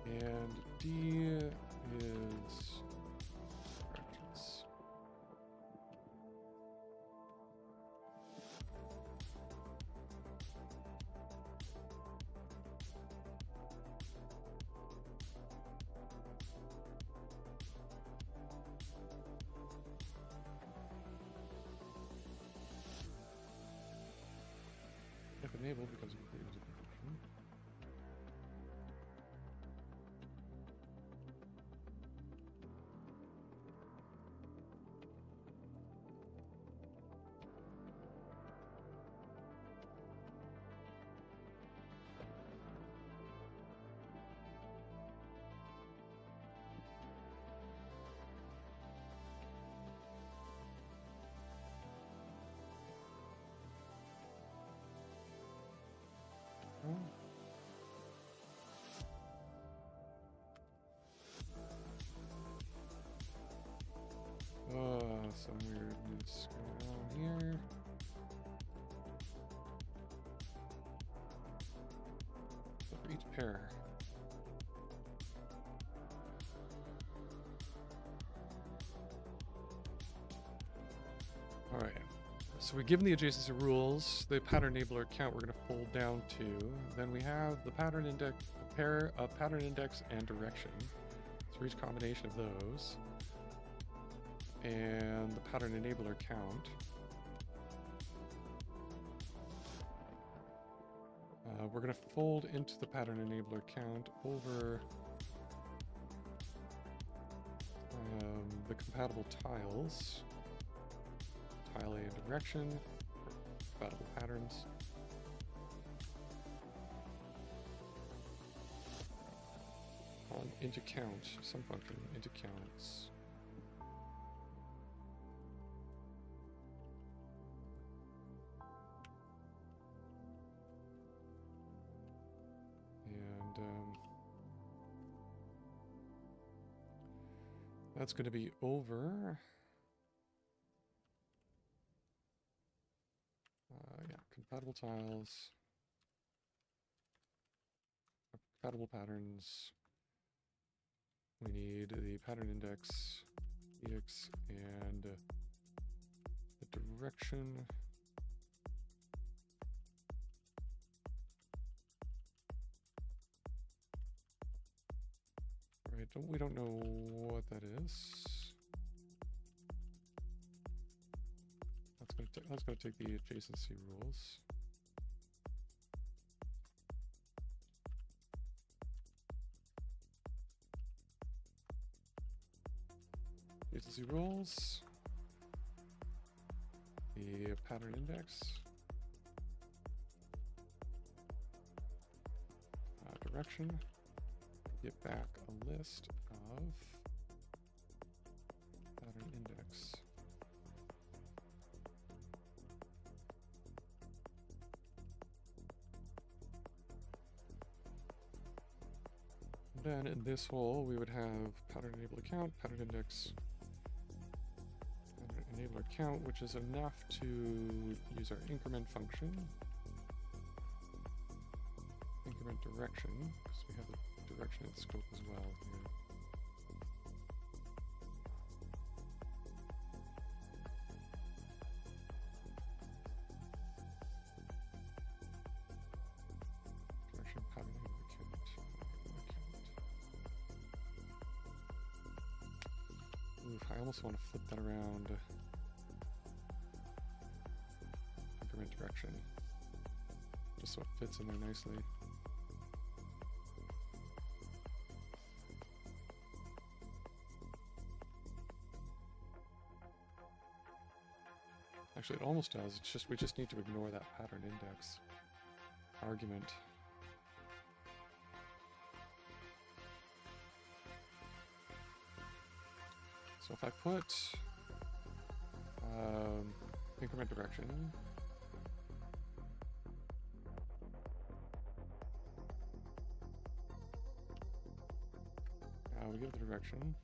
And D is directions. If enabled, becomes a complete user function. Some weirdness going on here. So for each pair. All right. So we've given the adjacency rules, the pattern enabler count we're going to fold down to. Then we have the pattern index, a pair of pattern index and direction. So for each combination of those. And the pattern enabler count. We're going to fold into the pattern enabler count over the compatible tiles, tile A and direction, compatible patterns. On into count, some function into counts. And that's going to be over. Yeah, compatible tiles, compatible patterns. We need the pattern index, EX, and the direction. Right, we don't know what that is. That's gonna take the adjacency rules. Adjacency rules. The pattern index. Direction. Get back a list of pattern index. Then in this hole, we would have pattern enable account, pattern index, pattern enabler count, which is enough to use our increment function. Increment direction, because we have the direction and scope as well here. Direction, pattern enabler count. Oof, I almost want to flip that around. Increment direction. Just so it fits in there nicely. Actually, it almost does. It's just we just need to ignore that pattern index argument. So if I put increment direction, we give the direction.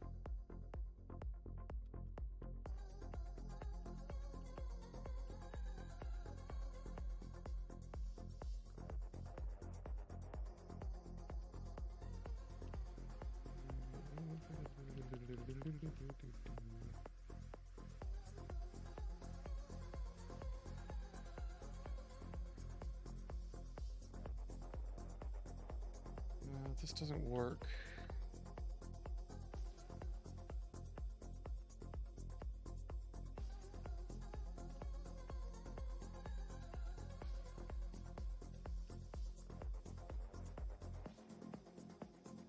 This doesn't work.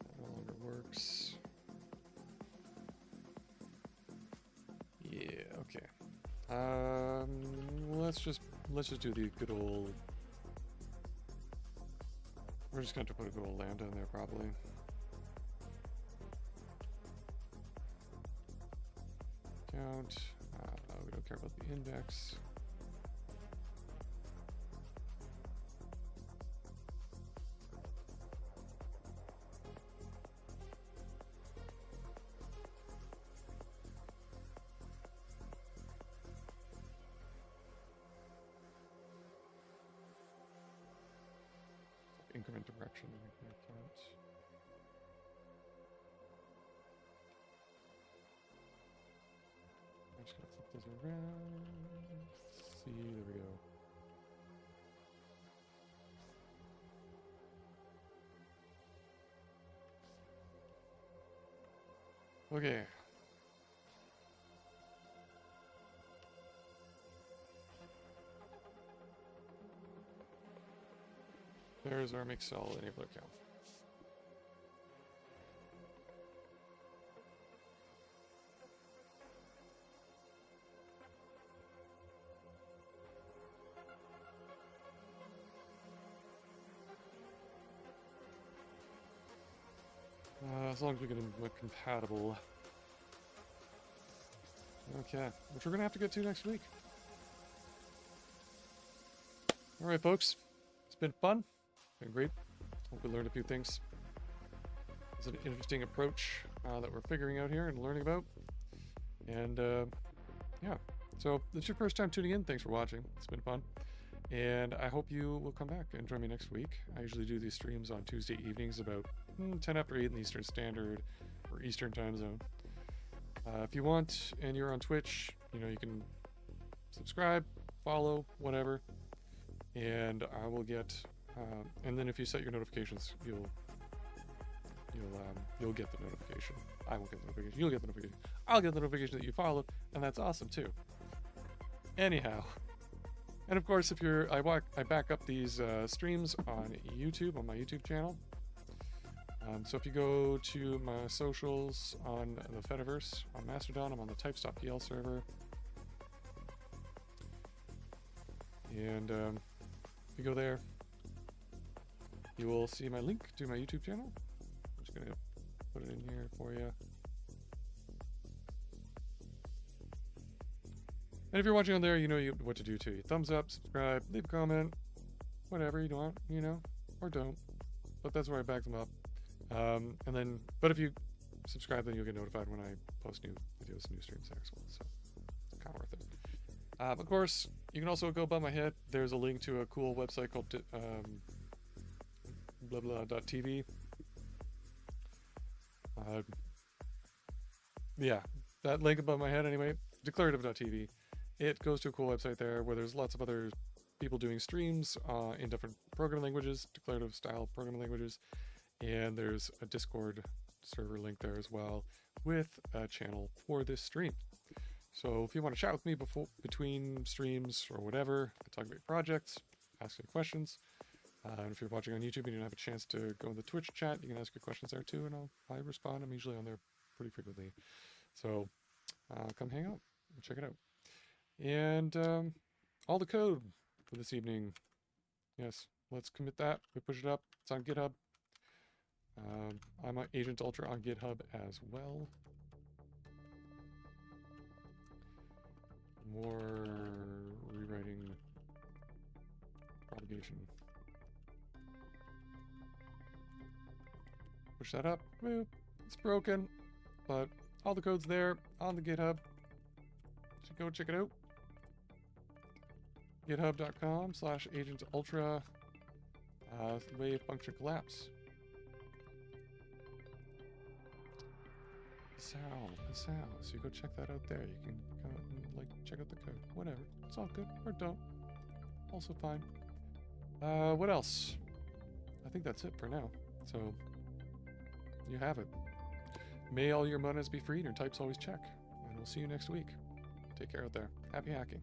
That no longer works. Yeah, okay. Let's just do the good old. We're just going to put a good old lambda in there, probably. Count. We don't care about the index. Increment direction and increment count. I'm just gonna flip those around. See, there we go. Okay. There's our make cell enabler account. As long as we get them compatible. Okay, which we're going to have to get to next week. Alright, folks. It's been fun. Been great. Hope we learned a few things. It's an interesting approach that we're figuring out here and learning about. And, yeah. So, if it's your first time tuning in, thanks for watching. It's been fun. And I hope you will come back and join me next week. I usually do these streams on Tuesday evenings about 10 after 8 in the Eastern Standard or Eastern Time Zone. If you want and you're on Twitch, you know, you can subscribe, follow, whatever. And I will get, and then if you set your notifications, you'll get the notification. I won't get the notification. You'll get the notification. I'll get the notification that you followed, and that's awesome too. Anyhow, and of course, if you're, I back up these streams on YouTube, on my YouTube channel. So if you go to my socials on the Fediverse, on Mastodon, I'm on the Type.pl server. And if you go there, you will see my link to my YouTube channel. I'm just going to put it in here for you. And if you're watching on there, you know what to do too. You thumbs up, subscribe, leave a comment, whatever you want, you know, or don't. But that's where I back them up. And then, but if you subscribe, then you'll get notified when I post new videos, new streams there as well. So it's kind of worth it. Of course, you can also go above my head. There's a link to a cool website called blah blah.tv. Yeah, that link above my head anyway, declarative.tv. It goes to a cool website there where there's lots of other people doing streams in different programming languages, declarative style programming languages. And there's a Discord server link there as well with a channel for this stream. So if you want to chat with me between streams or whatever, talk about your projects, ask any questions. And if you're watching on YouTube and you don't have a chance to go in the Twitch chat, you can ask your questions there too, and I respond. I'm usually on there pretty frequently. So come hang out and check it out. And all the code for this evening. Yes, let's commit that. We push it up. It's on GitHub. I'm on Agent Ultra on GitHub as well. More rewriting propagation. Push that up. Boop. It's broken, but all the code's there on the GitHub. So go check it out. GitHub.com/AgentUltra wave function collapse. So you go check that out there. You can go and like check out the code. Whatever. It's all good. Or don't. Also fine. What else? I think that's it for now. So you have it. May all your monas be free and your types always check. And we'll see you next week. Take care out there. Happy hacking.